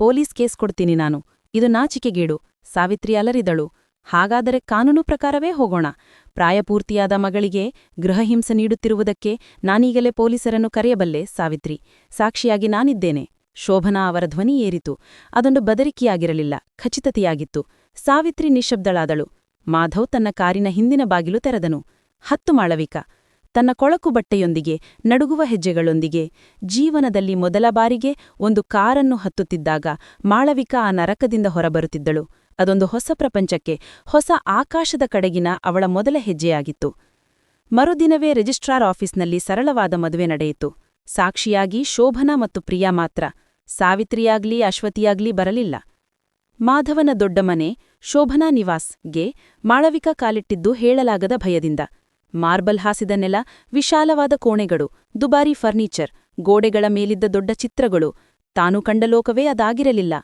ಪೊಲೀಸ್ ಕೇಸ್ ಕೊಡ್ತೀನಿ ನಾನು. ಇದು ನಾಚಿಕೆಗೇಡು. ಸಾವಿತ್ರಿ ಅಲರಿದಳು. ಹಾಗಾದರೆ ಕಾನೂನು ಪ್ರಕಾರವೇ ಹೋಗೋಣ. ಪ್ರಾಯಪೂರ್ತಿಯಾದ ಮಗಳಿಗೆ ಗೃಹಹಿಂಸೆ ನೀಡುತ್ತಿರುವುದಕ್ಕೆ ನಾನೀಗಲೇ ಪೊಲೀಸರನ್ನು ಕರೆಯಬಲ್ಲೆ ಸಾವಿತ್ರಿ. ಸಾಕ್ಷಿಯಾಗಿ ನಾನಿದ್ದೇನೆ. ಶೋಭನಾ ಅವರ ಧ್ವನಿ ಏರಿತು. ಅದೊಂದು ಬದರಿಕೆಯಾಗಿರಲಿಲ್ಲ, ಖಚಿತತೆಯಾಗಿತ್ತು. ಸಾವಿತ್ರಿ ನಿಶ್ಶಬ್ದಳಾದಳು. ಮಾಧವ್ ತನ್ನ ಕಾರಿನ ಹಿಂದಿನ ಬಾಗಿಲು ತೆರೆದನು. ಹತ್ತು ಮಾಳವಿಕಾ. ತನ್ನ ಕೊಳಕು ಬಟ್ಟೆಯೊಂದಿಗೆ ನಡುಗುವ ಹೆಜ್ಜೆಗಳೊಂದಿಗೆ ಜೀವನದಲ್ಲಿ ಮೊದಲ ಬಾರಿಗೆ ಒಂದು ಕಾರನ್ನು ಹತ್ತುತ್ತಿದ್ದಾಗ ಮಾಳವಿಕಾ ಆ ನರಕದಿಂದ ಹೊರಬರುತ್ತಿದ್ದಳು. ಅದೊಂದು ಹೊಸ ಪ್ರಪಂಚಕ್ಕೆ, ಹೊಸ ಆಕಾಶದ ಕಡೆಗಿನ ಅವಳ ಮೊದಲ ಹೆಜ್ಜೆಯಾಗಿತ್ತು. ಮರುದಿನವೇ ರಿಜಿಸ್ಟ್ರಾರ್ ಆಫೀಸ್ನಲ್ಲಿ ಸರಳವಾದ ಮದುವೆ ನಡೆಯಿತು. ಸಾಕ್ಷಿಯಾಗಿ ಶೋಭನಾ ಮತ್ತು ಪ್ರಿಯಾ ಮಾತ್ರ. ಸಾವಿತ್ರಿಯಾಗ್ಲಿ ಅಶ್ವತಿಯಾಗ್ಲಿ ಬರಲಿಲ್ಲ. ಮಾಧವನ ದೊಡ್ಡ ಮನೆ ಶೋಭನಾ ನಿವಾಸ್ಗೆ ಮಾಳವಿಕಾ ಕಾಲಿಟ್ಟಿದ್ದು ಹೇಳಲಾಗದ ಭಯದಿಂದ. ಮಾರ್ಬಲ್ ಹಾಸಿದ ನೆಲ, ವಿಶಾಲವಾದ ಕೋಣೆಗಳು, ದುಬಾರಿ ಫರ್ನಿಚರ್, ಗೋಡೆಗಳ ಮೇಲಿದ್ದ ದೊಡ್ಡ ಚಿತ್ರಗಳು. ತಾನು ಕಂಡ ಲೋಕವೇ ಅದಾಗಿರಲಿಲ್ಲ.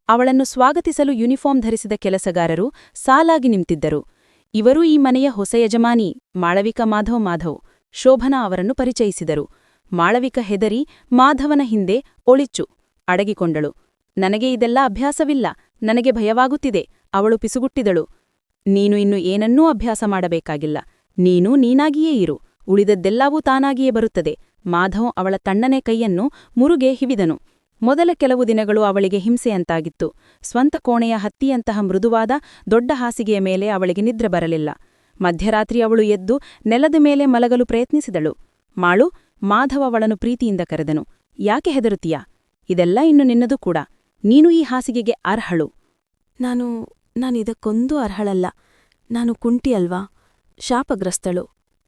ಅವಳನ್ನು ಸ್ವಾಗತಿಸಲು ಯೂನಿಫಾರ್ಮ್ ಧರಿಸಿದ ಕೆಲಸಗಾರರು ಸಾಲಾಗಿ ನಿಂತಿದ್ದರು. ಇವರೂ ಈ ಮನೆಯ ಹೊಸ ಯಜಮಾನಿ ಮಾಳವಿಕಾ ಮಾಧವ್. ಶೋಭನಾ ಅವರನ್ನು ಪರಿಚಯಿಸಿದರು. ಮಾಳವಿಕಾ ಹೆದರಿ ಮಾಧವನ ಹಿಂದೆ ಅಡಗಿಕೊಂಡಳು. ನನಗೆ ಇದೆಲ್ಲ ಅಭ್ಯಾಸವಿಲ್ಲ, ನನಗೆ ಭಯವಾಗುತ್ತಿದೆ, ಅವಳು ಪಿಸುಗುಟ್ಟಿದಳು. ನೀನು ಇನ್ನು ಏನನ್ನೂ ಅಭ್ಯಾಸ ಮಾಡಬೇಕಾಗಿಲ್ಲ. ನೀನು ನೀನಾಗಿಯೇ ಇರು. ಉಳಿದದ್ದೆಲ್ಲವೂ ತಾನಾಗಿಯೇ ಬರುತ್ತದೆ. ಮಾಧವ್ ಅವಳ ತಣ್ಣನೆ ಕೈಯನ್ನು ಮುರುಗೆ ಹಿವಿದನು. ಮೊದಲ ಕೆಲವು ದಿನಗಳು ಅವಳಿಗೆ ಹಿಂಸೆಯಂತಾಗಿತ್ತು. ಸ್ವಂತ ಕೋಣೆಯ ಹತ್ತಿಯಂತಹ ಮೃದುವಾದ ದೊಡ್ಡ ಹಾಸಿಗೆಯ ಮೇಲೆ ಅವಳಿಗೆ ನಿದ್ರೆ ಬರಲಿಲ್ಲ. ಮಧ್ಯರಾತ್ರಿ ಅವಳು ಎದ್ದು ನೆಲದ ಮೇಲೆ ಮಲಗಲು ಪ್ರಯತ್ನಿಸಿದಳು. ಮಾಳು, ಮಾಧವ ಅವಳನ್ನು ಪ್ರೀತಿಯಿಂದ ಕರೆದನು. ಯಾಕೆ ಹೆದರುತ್ತೀಯಾ? ಇದೆಲ್ಲ ಇನ್ನು ನಿನ್ನದು ಕೂಡ. ನೀನು ಈ ಹಾಸಿಗೆಗೆ ಅರ್ಹಳು. ನಾನಿದಕ್ಕೊಂದೂ ಅರ್ಹಳಲ್ಲ. ನಾನು ಕುಂಟಿ ಅಲ್ವಾ, ಶಾಪಗ್ರಸ್ತಳು.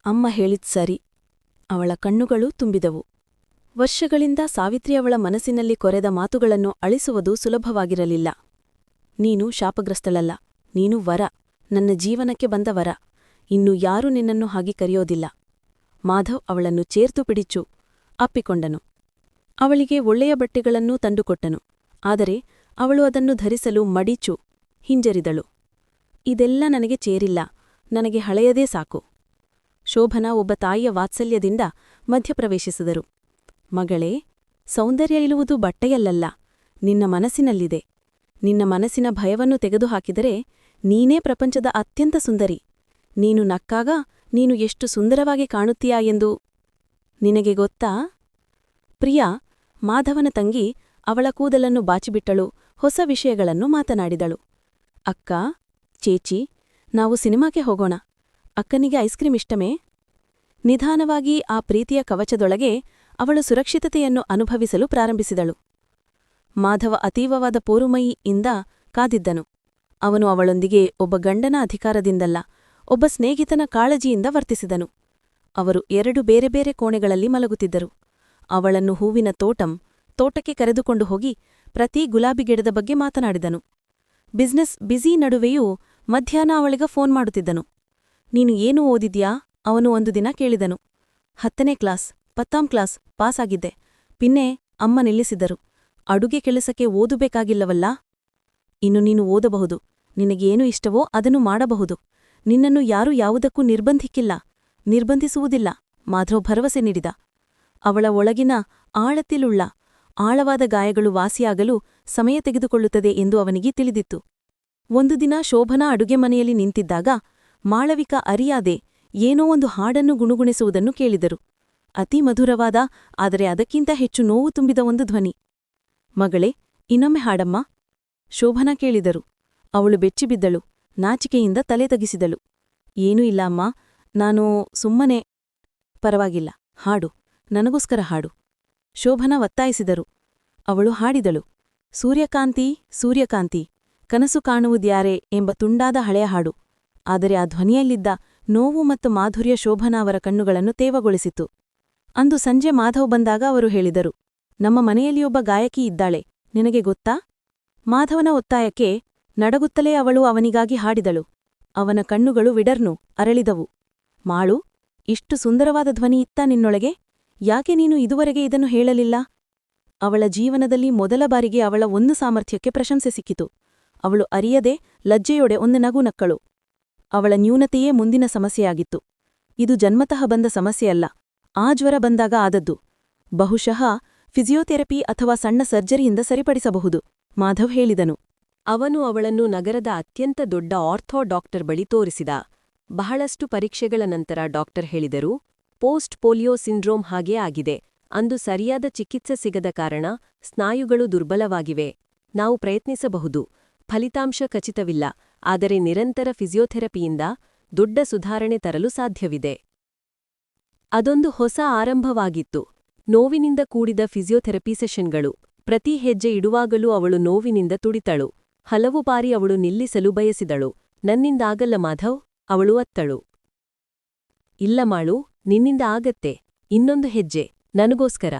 ಅಮ್ಮ ಹೇಳಿದ್ ಸರಿ. ಅವಳ ಕಣ್ಣುಗಳು ತುಂಬಿದವು. ವರ್ಷಗಳಿಂದ ಸಾವಿತ್ರಿಯವಳ ಮನಸ್ಸಿನಲ್ಲಿ ಕೊರೆದ ಮಾತುಗಳನ್ನು ಅಳಿಸುವುದು ಸುಲಭವಾಗಿರಲಿಲ್ಲ. ನೀನು ಶಾಪಗ್ರಸ್ತಳಲ್ಲ, ನೀನು ವರ, ನನ್ನ ಜೀವನಕ್ಕೆ ಬಂದ ವರ. ಇನ್ನು ಯಾರೂ ನಿನ್ನನ್ನು ಹಾಗೆ ಕರೆಯೋದಿಲ್ಲ. ಮಾಧವ್ ಅವಳನ್ನು ಚೇರ್ತು ಪಿಡಿಚು ಅಪ್ಪಿಕೊಂಡನು. ಅವಳಿಗೆ ಒಳ್ಳೆಯ ಬಟ್ಟೆಗಳನ್ನೂ ತಂದುಕೊಟ್ಟನು. ಆದರೆ ಅವಳು ಅದನ್ನು ಧರಿಸಲು ಮಡಿಚು ಹಿಂಜರಿದಳು. ಇದೆಲ್ಲ ನನಗೆ ಚೇರಿಲ್ಲ, ನನಗೆ ಹಳೆಯದೇ ಸಾಕು. ಶೋಭನಾ ಒಬ್ಬ ತಾಯಿಯ ವಾತ್ಸಲ್ಯದಿಂದ ಮಧ್ಯಪ್ರವೇಶಿಸಿದರು. ಮಗಳೇ, ಸೌಂದರ್ಯ ಇರುವುದು ಬಟ್ಟೆಯಲ್ಲಲ್ಲ, ನಿನ್ನ ಮನಸ್ಸಿನಲ್ಲಿದೆ. ನಿನ್ನ ಮನಸ್ಸಿನ ಭಯವನ್ನು ತೆಗೆದುಹಾಕಿದರೆ ನೀನೇ ಪ್ರಪಂಚದ ಅತ್ಯಂತ ಸುಂದರಿ. ನೀನು ನಕ್ಕಾಗ ನೀನು ಎಷ್ಟು ಸುಂದರವಾಗಿ ಕಾಣುತ್ತೀಯಾ ಎಂದು ನಿನಗೆ ಗೊತ್ತಾ? ಪ್ರಿಯಾ, ಮಾಧವನ ತಂಗಿ, ಅವಳ ಕೂದಲನ್ನು ಬಾಚಿಬಿಟ್ಟಳು. ಹೊಸ ವಿಷಯಗಳನ್ನು ಮಾತನಾಡಿದಳು. ಅಕ್ಕ, ಚೇಚಿ, ನಾವು ಸಿನಿಮಾಕ್ಕೆ ಹೋಗೋಣ. ಅಕ್ಕನಿಗೆ ಐಸ್ಕ್ರೀಂ ಇಷ್ಟಮೇ? ನಿಧಾನವಾಗಿ ಆ ಪ್ರೀತಿಯ ಕವಚದೊಳಗೆ ಅವಳು ಸುರಕ್ಷಿತತೆಯನ್ನು ಅನುಭವಿಸಲು ಪ್ರಾರಂಭಿಸಿದಳು. ಮಾಧವ ಅತೀವವಾದ ಪೋರುಮೈಯಿಂದ ಕಾದಿದ್ದನು. ಅವನು ಅವಳೊಂದಿಗೆ ಒಬ್ಬ ಗಂಡನ ಅಧಿಕಾರದಿಂದಲ್ಲ, ಒಬ್ಬ ಸ್ನೇಹಿತನ ಕಾಳಜಿಯಿಂದ ವರ್ತಿಸಿದನು. ಅವರು 2 ಬೇರೆ ಬೇರೆ ಕೋಣೆಗಳಲ್ಲಿ ಮಲಗುತ್ತಿದ್ದರು. ಅವಳನ್ನು ಹೂವಿನ ತೋಟಕ್ಕೆ ಕರೆದುಕೊಂಡು ಹೋಗಿ ಪ್ರತಿ ಗುಲಾಬಿ ಗಿಡದ ಬಗ್ಗೆ ಮಾತನಾಡಿದನು. ಬಿಸ್ನೆಸ್ ಬ್ಯುಸಿ ನಡುವೆಯೂ ಮಧ್ಯಾಹ್ನ ಅವಳಿಗ ಫೋನ್ ಮಾಡುತ್ತಿದ್ದನು. ನೀನು ಏನು ಓದಿದ್ಯಾ? ಅವನು ಒಂದು ದಿನ ಕೇಳಿದನು. 10ನೇ ಕ್ಲಾಸ್, 10ಾಂ ಕ್ಲಾಸ್ ಪಾಸಾಗಿದ್ದೆ. ಪಿನ್ನೆ ಅಮ್ಮ ನಿಲ್ಲಿಸಿದರು. ಅಡುಗೆ ಕೆಲಸಕ್ಕೆ ಓದಬೇಕಾಗಿಲ್ಲವಲ್ಲ? ಇನ್ನು ನೀನು ಓದಬಹುದು, ನಿನಗೇನು ಇಷ್ಟವೋ ಅದನ್ನು ಮಾಡಬಹುದು. ನಿನ್ನನ್ನು ಯಾರೂ ಯಾವುದಕ್ಕೂ ನಿರ್ಬಂಧಿಸುವುದಿಲ್ಲ, ಮಾಧವ್ ಭರವಸೆ ನೀಡಿದ. ಅವಳ ಒಳಗಿನ ಆಳತಿಲುಳ್ಳ ಆಳವಾದ ಗಾಯಗಳು ವಾಸಿಯಾಗಲು ಸಮಯ ತೆಗೆದುಕೊಳ್ಳುತ್ತದೆ ಎಂದು ಅವನಿಗೆ ತಿಳಿದಿತ್ತು. ಒಂದು ದಿನ ಶೋಭನಾ ಅಡುಗೆ ಮನೆಯಲ್ಲಿ ನಿಂತಿದ್ದಾಗ ಮಾಳವಿಕ ಅರಿಯಾದೆ ಏನೋ ಒಂದು ಹಾಡನ್ನು ಗುಣಗುಣಿಸುವುದನ್ನು ಕೇಳಿದರು. ಅತಿ ಮಧುರವಾದ, ಆದರೆ ಅದಕ್ಕಿಂತ ಹೆಚ್ಚು ನೋವು ತುಂಬಿದ ಒಂದು ಧ್ವನಿ. ಮಗಳೇ, ಇನ್ನೊಮ್ಮೆ ಹಾಡಮ್ಮ? ಶೋಭನಾ ಕೇಳಿದರು. ಅವಳು ಬೆಚ್ಚಿಬಿದ್ದಳು. ನಾಚಿಕೆಯಿಂದ ತಲೆ ತಗ್ಗಿಸಿದಳು. ಏನೂ ಇಲ್ಲ ಅಮ್ಮ, ನಾನು ಸುಮ್ಮನೆ. ಪರವಾಗಿಲ್ಲ, ಹಾಡು, ನನಗೋಸ್ಕರ ಹಾಡು. ಶೋಭನಾ ಒತ್ತಾಯಿಸಿದರು. ಅವಳು ಹಾಡಿದಳು. ಸೂರ್ಯಕಾಂತಿ ಸೂರ್ಯಕಾಂತಿ, ಕನಸು ಕಾಣುವುದ್ಯಾರೆ ಎಂಬ ತುಂಡಾದ ಹಳೆಯ ಹಾಡು. ಆದರೆ ಆ ಧ್ವನಿಯಲ್ಲಿದ್ದ ನೋವು ಮತ್ತು ಮಾಧುರ್ಯ ಶೋಭನಾ ಅವರ ಕಣ್ಣುಗಳನ್ನು ತೇವಗೊಳಿಸಿತು. ಅಂದು ಸಂಜೆ ಮಾಧವ್ ಬಂದಾಗ ಅವರು ಹೇಳಿದರು, ನಮ್ಮ ಮನೆಯಲ್ಲಿಯೊಬ್ಬ ಗಾಯಕಿ ಇದ್ದಾಳೆ, ನಿನಗೆ ಗೊತ್ತಾ? ಮಾಧವನ ಒತ್ತಾಯಕ್ಕೆ ನಡಗುತ್ತಲೇ ಅವಳು ಅವನಿಗಾಗಿ ಹಾಡಿದಳು. ಅವನ ಕಣ್ಣುಗಳು ವಿಡರ್ನು ಅರಳಿದವು. ಮಾಳು, ಇಷ್ಟು ಸುಂದರವಾದ ಧ್ವನಿ ಇತ್ತಾ ನಿನ್ನೊಳಗೆ? ಯಾಕೆ ನೀನು ಇದುವರೆಗೆ ಇದನ್ನು ಹೇಳಲಿಲ್ಲ? ಅವಳ ಜೀವನದಲ್ಲಿ ಮೊದಲ ಬಾರಿಗೆ ಅವಳ ಒಂದು ಸಾಮರ್ಥ್ಯಕ್ಕೆ ಪ್ರಶಂಸೆ ಸಿಕ್ಕಿತು. ಅವಳು ಅರಿಯದೆ ಲಜ್ಜೆಯೊಡೆ ಒಂದು ನಗು ನಕ್ಕಳು. ಅವಳ ನ್ಯೂನತೆಯೇ ಮುಂದಿನ ಸಮಸ್ಯೆಯಾಗಿತ್ತು. ಇದು ಜನ್ಮತಃ ಬಂದ ಸಮಸ್ಯೆಯಲ್ಲ, ಆ ಜ್ವರ ಬಂದಾಗ ಆದದ್ದು. ಬಹುಶಃ ಫಿಸಿಯೋಥೆರಪಿ ಅಥವಾ ಸಣ್ಣ ಸರ್ಜರಿಯಿಂದ ಸರಿಪಡಿಸಬಹುದು, ಮಾಧವ್ ಹೇಳಿದನು. ಅವನು ಅವಳನ್ನು ನಗರದ ಅತ್ಯಂತ ದೊಡ್ಡ ಆರ್ಥೋ ಡಾಕ್ಟರ್ ಬಳಿ ತೋರಿಸಿದ. ಬಹಳಷ್ಟು ಪರೀಕ್ಷೆಗಳ ನಂತರ ಡಾಕ್ಟರ್ ಹೇಳಿದರು, ಪೋಸ್ಟ್ ಪೋಲಿಯೋ ಸಿಂಡ್ರೋಮ್ ಹಾಗೇ ಆಗಿದೆ. ಅಂದು ಸರಿಯಾದ ಚಿಕಿತ್ಸೆ ಸಿಗದ ಕಾರಣ ಸ್ನಾಯುಗಳು ದುರ್ಬಲವಾಗಿವೆ. ನಾವು ಪ್ರಯತ್ನಿಸಬಹುದು, ಫಲಿತಾಂಶ ಖಚಿತವಿಲ್ಲ, ಆದರೆ ನಿರಂತರ ಫಿಸಿಯೋಥೆರಪಿಯಿಂದ ದೊಡ್ಡ ಸುಧಾರಣೆ ತರಲು ಸಾಧ್ಯವಿದೆ. ಅದೊಂದು ಹೊಸ ಆರಂಭವಾಗಿತ್ತು. ನೋವಿನಿಂದ ಕೂಡಿದ ಫಿಸಿಯೋಥೆರಪಿ ಸೆಷನ್ಗಳು. ಪ್ರತಿ ಹೆಜ್ಜೆ ಇಡುವಾಗಲೂ ಅವಳು ನೋವಿನಿಂದ ತುಡಿತಳು. ಹಲವು ಬಾರಿ ಅವಳು ನಿಲ್ಲಿಸಲು ಬಯಸಿದಳು. ನನ್ನಿಂದಾಗಲ್ಲ ಮಾಧವ್, ಅವಳು ಅತ್ತಳು. ಇಲ್ಲ ಮಾಳು, ನಿನ್ನಿಂದ ಆಗತ್ತೆ. ಇನ್ನೊಂದು ಹೆಜ್ಜೆ, ನನಗೋಸ್ಕರ.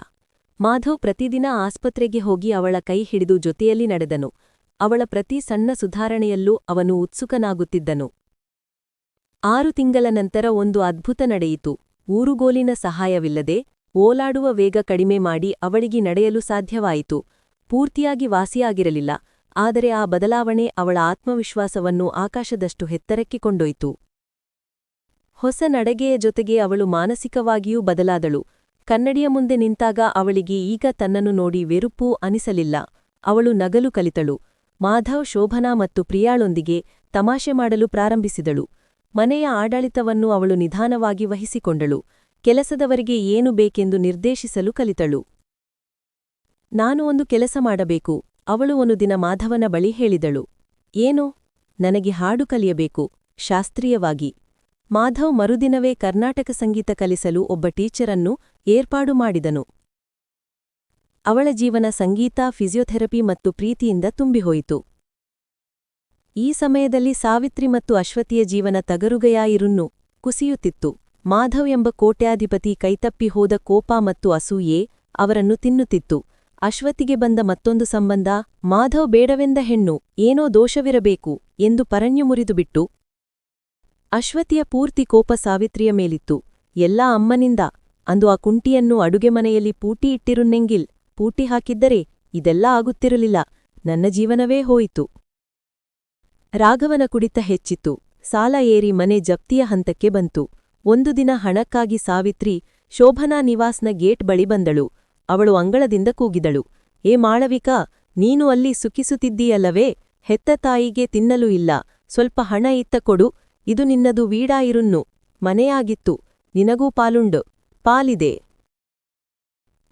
ಮಾಧವ್ ಪ್ರತಿದಿನ ಆಸ್ಪತ್ರೆಗೆ ಹೋಗಿ ಅವಳ ಕೈ ಹಿಡಿದು ಜೊತೆಯಲ್ಲಿ ನಡೆದನು. ಅವಳ ಪ್ರತಿ ಸಣ್ಣ ಸುಧಾರಣೆಯಲ್ಲೂ ಅವನು ಉತ್ಸುಕನಾಗುತ್ತಿದ್ದನು. 6 ತಿಂಗಳ ನಂತರ ಒಂದು ಅದ್ಭುತ ನಡೆಯಿತು. ಊರುಗೋಲಿನ ಸಹಾಯವಿಲ್ಲದೆ ಓಲಾಡುವ ವೇಗ ಕಡಿಮೆ ಮಾಡಿ ಅವಳಿಗೆ ನಡೆಯಲು ಸಾಧ್ಯವಾಯಿತು. ಪೂರ್ತಿಯಾಗಿ ವಾಸಿಯಾಗಿರಲಿಲ್ಲ, ಆದರೆ ಆ ಬದಲಾವಣೆ ಅವಳ ಆತ್ಮವಿಶ್ವಾಸವನ್ನು ಆಕಾಶದಷ್ಟು ಎತ್ತರಕ್ಕೆ ಕೊಂಡೊಯ್ತು. ಹೊಸ ನಡಿಗೆಯ ಜೊತೆಗೆ ಅವಳು ಮಾನಸಿಕವಾಗಿಯೂ ಬದಲಾದಳು. ಕನ್ನಡಿಯ ಮುಂದೆ ನಿಂತಾಗ ಅವಳಿಗೆ ಈಗ ತನ್ನನ್ನು ನೋಡಿ ವೆರುಪ್ಪೂ ಅನಿಸಲಿಲ್ಲ. ಅವಳು ನಗಲು ಕಲಿತಳು. ಮಾಧವ್, ಶೋಭನಾ ಮತ್ತು ಪ್ರಿಯಾಳೊಂದಿಗೆ ತಮಾಷೆ ಮಾಡಲು ಪ್ರಾರಂಭಿಸಿದಳು. ಮನೆಯ ಆಡಳಿತವನ್ನು ಅವಳು ನಿಧಾನವಾಗಿ ವಹಿಸಿಕೊಂಡಳು. ಕೆಲಸದವರಿಗೆ ಏನು ಬೇಕೆಂದು ನಿರ್ದೇಶಿಸಲು ಕಲಿತಳು. ನಾನು ಒಂದು ಕೆಲಸ ಮಾಡಬೇಕು, ಅವಳು ಒಂದು ದಿನ ಮಾಧವನ ಬಳಿ ಹೇಳಿದಳು. ಏನು? ನನಗೆ ಹಾಡು ಕಲಿಯಬೇಕು, ಶಾಸ್ತ್ರೀಯವಾಗಿ. ಮಾಧವ್ ಮರುದಿನವೇ ಕರ್ನಾಟಕ ಸಂಗೀತ ಕಲಿಸಲು ಒಬ್ಬ ಟೀಚರನ್ನು ಏರ್ಪಾಡು ಮಾಡಿದನು. ಅವಳ ಜೀವನ ಸಂಗೀತ, ಫಿಸಿಯೋಥೆರಪಿ ಮತ್ತು ಪ್ರೀತಿಯಿಂದ ತುಂಬಿಹೋಯಿತು. ಈ ಸಮಯದಲ್ಲಿ ಸಾವಿತ್ರಿ ಮತ್ತು ಅಶ್ವತಿಯ ಜೀವನ ತಗರುಗಯಾಯಿರುನ್ನು ಕುಸಿಯುತ್ತಿತ್ತು. ಮಾಧವ್ ಎಂಬ ಕೋಟ್ಯಾಧಿಪತಿ ಕೈತಪ್ಪಿ ಹೋದ ಕೋಪ ಮತ್ತು ಅಸೂಯೆ ಅವರನ್ನು ತಿನ್ನುತ್ತಿತ್ತು. ಅಶ್ವತಿಗೆ ಬಂದ ಮತ್ತೊಂದು ಸಂಬಂಧ, ಮಾಧವ್ ಬೇಡವೆಂದ ಹೆಣ್ಣು, ಏನೋ ದೋಷವಿರಬೇಕು ಎಂದು ಪರಣ್ಯು ಮುರಿದುಬಿಟ್ಟು. ಅಶ್ವತಿಯ ಪೂರ್ತಿ ಕೋಪ ಸಾವಿತ್ರಿಯ ಮೇಲಿತ್ತು. ಎಲ್ಲಾ ಅಮ್ಮನಿಂದ. ಅಂದು ಆ ಕುಂಟಿಯನ್ನು ಅಡುಗೆ ಮನೆಯಲ್ಲಿ ಪೂಟಿ ಇಟ್ಟಿರುನ್ನೆಂಗಿಲ್. ಪೂಟಿ ಹಾಕಿದ್ದರೆ ಇದೆಲ್ಲ ಆಗುತ್ತಿರಲಿಲ್ಲ. ನನ್ನ ಜೀವನವೇ ಹೋಯಿತು. ರಾಘವನ ಕುಡಿತ ಹೆಚ್ಚಿತು. ಸಾಲ ಏರಿ ಮನೆ ಜಪ್ತಿಯ ಹಂತಕ್ಕೆ ಬಂತು. ಒಂದು ದಿನ ಹಣಕ್ಕಾಗಿ ಸಾವಿತ್ರಿ ಶೋಭನಾ ನಿವಾಸ್ನ ಗೇಟ್ ಬಳಿ ಬಂದಳು. ಅವಳು ಅಂಗಳದಿಂದ ಕೂಗಿದಳು, ಏ ಮಾಳವಿಕಾ, ನೀನು ಅಲ್ಲಿ ಸುಖಿಸುತ್ತಿದ್ದೀಯಲ್ಲವೇ? ಹೆತ್ತ ತಾಯಿಗೆ ತಿನ್ನಲು ಇಲ್ಲ, ಸ್ವಲ್ಪ ಹಣ ಇತ್ತ ಕೊಡು. ಇದು ನಿನ್ನದು ವೀಡಾಯಿರುನ್ನು, ಮನೆಯಾಗಿತ್ತು, ನಿನಗೂ ಪಾಲುಂಡು, ಪಾಲಿದೆ.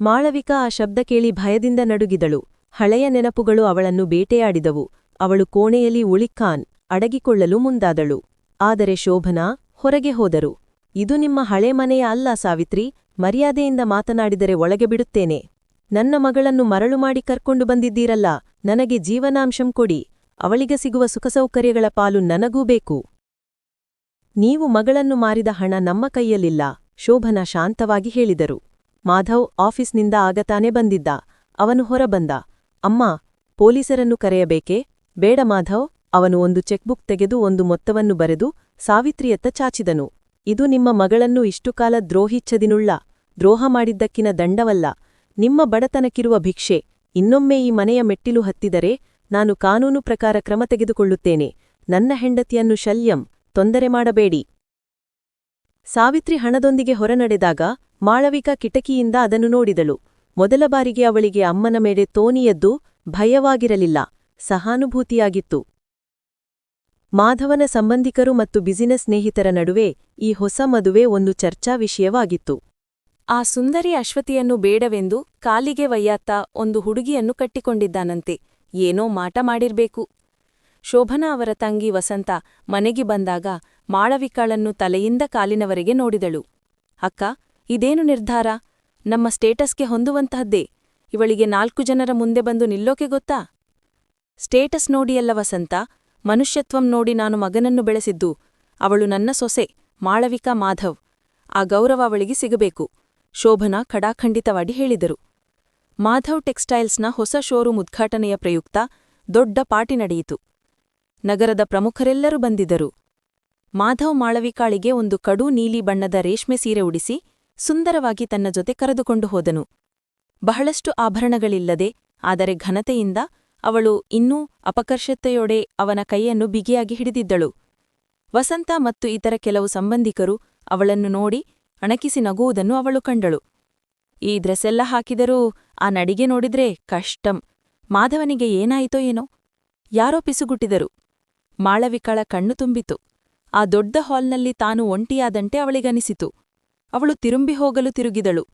ಮಾಳವಿಕಾ ಆ ಶಬ್ದ ಕೇಳಿ ಭಯದಿಂದ ನಡುಗಿದಳು. ಹಳೆಯ ನೆನಪುಗಳು ಅವಳನ್ನು ಬೇಟೆಯಾಡಿದವು. ಅವಳು ಕೋಣೆಯಲ್ಲಿ ಉಳಿಕ್ಕಾನ್ ಅಡಗಿಕೊಳ್ಳಲು ಮುಂದಾದಳು. ಆದರೆ ಶೋಭನಾ ಹೊರಗೆ ಹೋದರು. ಇದು ನಿಮ್ಮ ಹಳೆ ಮನೆಯ ಅಲ್ಲ ಸಾವಿತ್ರಿ, ಮರ್ಯಾದೆಯಿಂದ ಮಾತನಾಡಿದರೆ ಒಳಗೆ ಬಿಡುತ್ತೇನೆ. ನನ್ನ ಮಗಳನ್ನು ಮರಳು ಮಾಡಿ ಕರ್ಕೊಂಡು ಬಂದಿದ್ದೀರಲ್ಲ, ನನಗೆ ಜೀವನಾಂಶಂ ಕೊಡಿ. ಅವಳಿಗೆ ಸಿಗುವ ಸುಖಸೌಕರ್ಯಗಳ ಪಾಲು ನನಗೂ ಬೇಕು. ನೀವು ಮಗಳನ್ನು ಮಾರಿದ ಹಣ ನಮ್ಮ ಕೈಯಲ್ಲಿಲ್ಲ, ಶೋಭನಾ ಶಾಂತವಾಗಿ ಹೇಳಿದರು. ಮಾಧವ್ ಆಫೀಸ್ನಿಂದ ಆಗತಾನೆ ಬಂದಿದ್ದ. ಅವನು ಹೊರಬಂದ. ಅಮ್ಮ, ಪೊಲೀಸರನ್ನು ಕರೆಯಬೇಕೆ? ಬೇಡ ಮಾಧವ್. ಅವನು ಒಂದು ಚೆಕ್ಬುಕ್ ತೆಗೆದು ಒಂದು ಮೊತ್ತವನ್ನು ಬರೆದು ಸಾವಿತ್ರಿಯತ್ತ ಚಾಚಿದನು. ಇದು ನಿಮ್ಮ ಮಗಳನ್ನು ಇಷ್ಟು ಕಾಲ ದ್ರೋಹ ಮಾಡಿದ್ದಕ್ಕಿನ ದಂಡವಲ್ಲ, ನಿಮ್ಮ ಬಡತನಕ್ಕಿರುವ ಭಿಕ್ಷೆ. ಇನ್ನೊಮ್ಮೆ ಈ ಮನೆಯ ಮೆಟ್ಟಿಲು ಹತ್ತಿದರೆ ನಾನು ಕಾನೂನು ಪ್ರಕಾರ ಕ್ರಮ ತೆಗೆದುಕೊಳ್ಳುತ್ತೇನೆ. ನನ್ನ ಹೆಂಡತಿಯನ್ನು ಶಲ್ಯಂ, ತೊಂದರೆ ಮಾಡಬೇಡಿ. ಸಾವಿತ್ರಿ ಹಣದೊಂದಿಗೆ ಹೊರನಡೆದಾಗ ಮಾಳವಿಕಾ ಕಿಟಕಿಯಿಂದ ಅದನ್ನು ನೋಡಿದಳು. ಮೊದಲ ಬಾರಿಗೆ ಅವಳಿಗೆ ಅಮ್ಮನ ಮೇಲೆ ತೋನಿಯದ್ದು ಭಯವಾಗಿರಲಿಲ್ಲ, ಸಹಾನುಭೂತಿಯಾಗಿತ್ತು. ಮಾಧವನ ಸಂಬಂಧಿಕರು ಮತ್ತು ಬಿಸಿನೆಸ್ ಸ್ನೇಹಿತರ ನಡುವೆ ಈ ಹೊಸ ಮದುವೆ ಒಂದು ಚರ್ಚಾ ವಿಷಯವಾಗಿತ್ತು. ಆ ಸುಂದರಿ ಅಶ್ವತಿಯನ್ನು ಬೇಡವೆಂದು ಕಾಲಿಗೆ ವಯ್ಯಾತ್ತ ಒಂದು ಹುಡುಗಿಯನ್ನು ಕಟ್ಟಿಕೊಂಡಿದ್ದಾನಂತೆ. ಏನೋ ಮಾಟ ಮಾಡಿರ್ಬೇಕು. ಶೋಭನಾ ಅವರ ತಂಗಿ ವಸಂತ ಮನೆಗೆ ಬಂದಾಗ ಮಾಳವಿಕಾಳನ್ನು ತಲೆಯಿಂದ ಕಾಲಿನವರೆಗೆ ನೋಡಿದಳು. ಅಕ್ಕ, ಇದೇನು ನಿರ್ಧಾರ? ನಮ್ಮ ಸ್ಟೇಟಸ್ಗೆ ಹೊಂದುವಂತಹದ್ದೇ. ಇವಳಿಗೆ 4 ಜನರ ಮುಂದೆ ಬಂದು ನಿಲ್ಲೋಕೆ ಗೊತ್ತಾ? ಸ್ಟೇಟಸ್ ನೋಡಿಯಲ್ಲ ವಸಂತ, ಮನುಷ್ಯತ್ವಂ ನೋಡಿ ನಾನು ಮಗನನ್ನು ಬೆಳೆಸಿದ್ದು. ಅವಳು ನನ್ನ ಸೊಸೆ, ಮಾಳವಿಕಾ ಮಾಧವ್. ಆ ಗೌರವ ಅವಳಿಗೆ ಸಿಗಬೇಕು, ಶೋಭನಾ ಖಡಾಖಂಡಿತವಾಗಿ ಹೇಳಿದರು. ಮಾಧವ್ ಟೆಕ್ಸ್ಟೈಲ್ಸ್ನ ಹೊಸ ಶೋರೂಮ್ ಉದ್ಘಾಟನೆಯ ಪ್ರಯುಕ್ತ ದೊಡ್ಡ ಪಾರ್ಟಿ ನಡೆಯಿತು. ನಗರದ ಪ್ರಮುಖರೆಲ್ಲರೂ ಬಂದಿದ್ದರು. ಮಾಧವ್ ಮಾಳವಿಕಾಳಿಗೆ ಒಂದು ಕಡು ನೀಲಿ ಬಣ್ಣದ ರೇಷ್ಮೆ ಸೀರೆ ಉಡಿಸಿ ಸುಂದರವಾಗಿ ತನ್ನ ಜೊತೆ ಕರೆದುಕೊಂಡು ಹೋದನು. ಬಹಳಷ್ಟು ಆಭರಣಗಳಿಲ್ಲದೆ, ಆದರೆ ಘನತೆಯಿಂದ ಅವಳು ಇನ್ನೂ ಅಪಕರ್ಷತೆಯೊಡೆ ಅವನ ಕೈಯನ್ನು ಬಿಗಿಯಾಗಿ ಹಿಡಿದಿದ್ದಳು. ವಸಂತ ಮತ್ತು ಇತರ ಕೆಲವು ಸಂಬಂಧಿಕರು ಅವಳನ್ನು ನೋಡಿ ಅಣಕಿಸಿ ನಗುವುದನ್ನು ಅವಳು ಕಂಡಳು. ಈ ಡ್ರೆಸ್ಸೆಲ್ಲ ಹಾಕಿದರೂ ಆ ನಡಿಗೆ ನೋಡಿದ್ರೆ ಕಷ್ಟಂ. ಮಾಧವನಿಗೆ ಏನಾಯಿತೋ ಏನೋ? ಯಾರೋ ಪಿಸುಗುಟ್ಟಿದರು. ಮಾಳವಿಕಾಳ ಕಣ್ಣು ತುಂಬಿತು. ಆ ದೊಡ್ಡ ಹಾಲ್ನಲ್ಲಿ ತಾನು ಒಂಟಿಯಾದಂತೆ ಅವಳಿಗನಿಸಿತು. ಅವಳು ತಿರುಂಬಿ ಹೋಗಲು ತಿರುಗಿದಳು.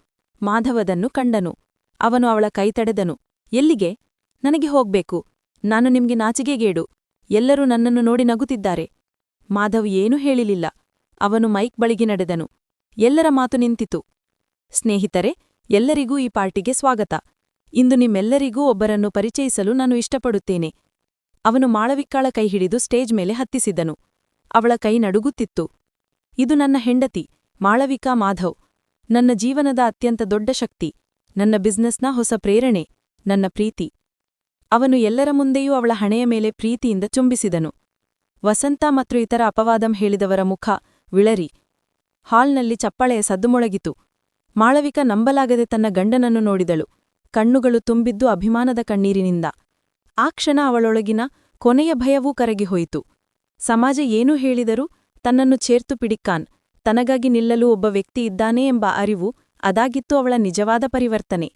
ಮಾಧವದನ್ನು ಕಂಡನು. ಅವನು ಅವಳ ಕೈತಡೆದನು. ಎಲ್ಲಿಗೆ? ನನಗೆ ಹೋಗ್ಬೇಕು. ನಾನು ನಿಮ್ಗೆ ನಾಚಿಗೆಗೇಡು. ಎಲ್ಲರೂ ನನ್ನನ್ನು ನೋಡಿ ನಗುತ್ತಿದ್ದಾರೆ. ಮಾಧವ್ ಏನೂ ಹೇಳಿಲಿಲ್ಲ. ಅವನು ಮೈಕ್ ಬಳಿಗೆ ನಡೆದನು. ಎಲ್ಲರ ಮಾತು ನಿಂತಿತು. ಸ್ನೇಹಿತರೆ, ಎಲ್ಲರಿಗೂ ಈ ಪಾರ್ಟಿಗೆ ಸ್ವಾಗತ. ಇಂದು ನಿಮ್ಮೆಲ್ಲರಿಗೂ ಒಬ್ಬರನ್ನು ಪರಿಚಯಿಸಲು ನಾನು ಇಷ್ಟಪಡುತ್ತೇನೆ. ಅವನು ಮಾಳವಿಕಾಳ ಕೈ ಹಿಡಿದು ಸ್ಟೇಜ್ ಮೇಲೆ ಹತ್ತಿಸಿದನು. ಅವಳ ಕೈ ನಡುಗುತ್ತಿತ್ತು. ಇದು ನನ್ನ ಹೆಂಡತಿ, ಮಾಳವಿಕಾ ಮಾಧವ್. ನನ್ನ ಜೀವನದ ಅತ್ಯಂತ ದೊಡ್ಡ ಶಕ್ತಿ, ನನ್ನ ಬಿಸ್ನೆಸ್ನ ಹೊಸ ಪ್ರೇರಣೆ, ನನ್ನ ಪ್ರೀತಿ. ಅವನು ಎಲ್ಲರ ಮುಂದೆಯೂ ಅವಳ ಹಣೆಯ ಮೇಲೆ ಪ್ರೀತಿಯಿಂದ ಚುಂಬಿಸಿದನು. ವಸಂತ ಮತ್ತು ಇತರ ಅಪವಾದಂ ಹೇಳಿದವರ ಮುಖ ವಿಳರಿ. ಹಾಲ್ನಲ್ಲಿ ಚಪ್ಪಾಳೆಯ ಸದ್ದು ಮೊಳಗಿತು. ಮಾಳವಿಕಾ ನಂಬಲಾಗದೆ ತನ್ನ ಗಂಡನನ್ನು ನೋಡಿದಳು. ಕಣ್ಣುಗಳು ತುಂಬಿದ್ದು ಅಭಿಮಾನದ ಕಣ್ಣೀರಿನಿಂದ. ಆ ಕ್ಷಣ ಅವಳೊಳಗಿನ ಕೊನೆಯ ಭಯವೂ ಕರಗಿಹೋಯಿತು. ಸಮಾಜ ಏನೂ ಹೇಳಿದರೂ ತನ್ನನ್ನು ಚೇರ್ತು ಪಿಡಿಕ್ಕಾನ್, ತನಗಾಗಿ ನಿಲ್ಲಲು ಒಬ್ಬ ವ್ಯಕ್ತಿ ಇದ್ದಾನೆ ಎಂಬ ಅರಿವು, ಅದಾಗಿತ್ತು ಅವಳ ನಿಜವಾದ ಪರಿವರ್ತನೆ.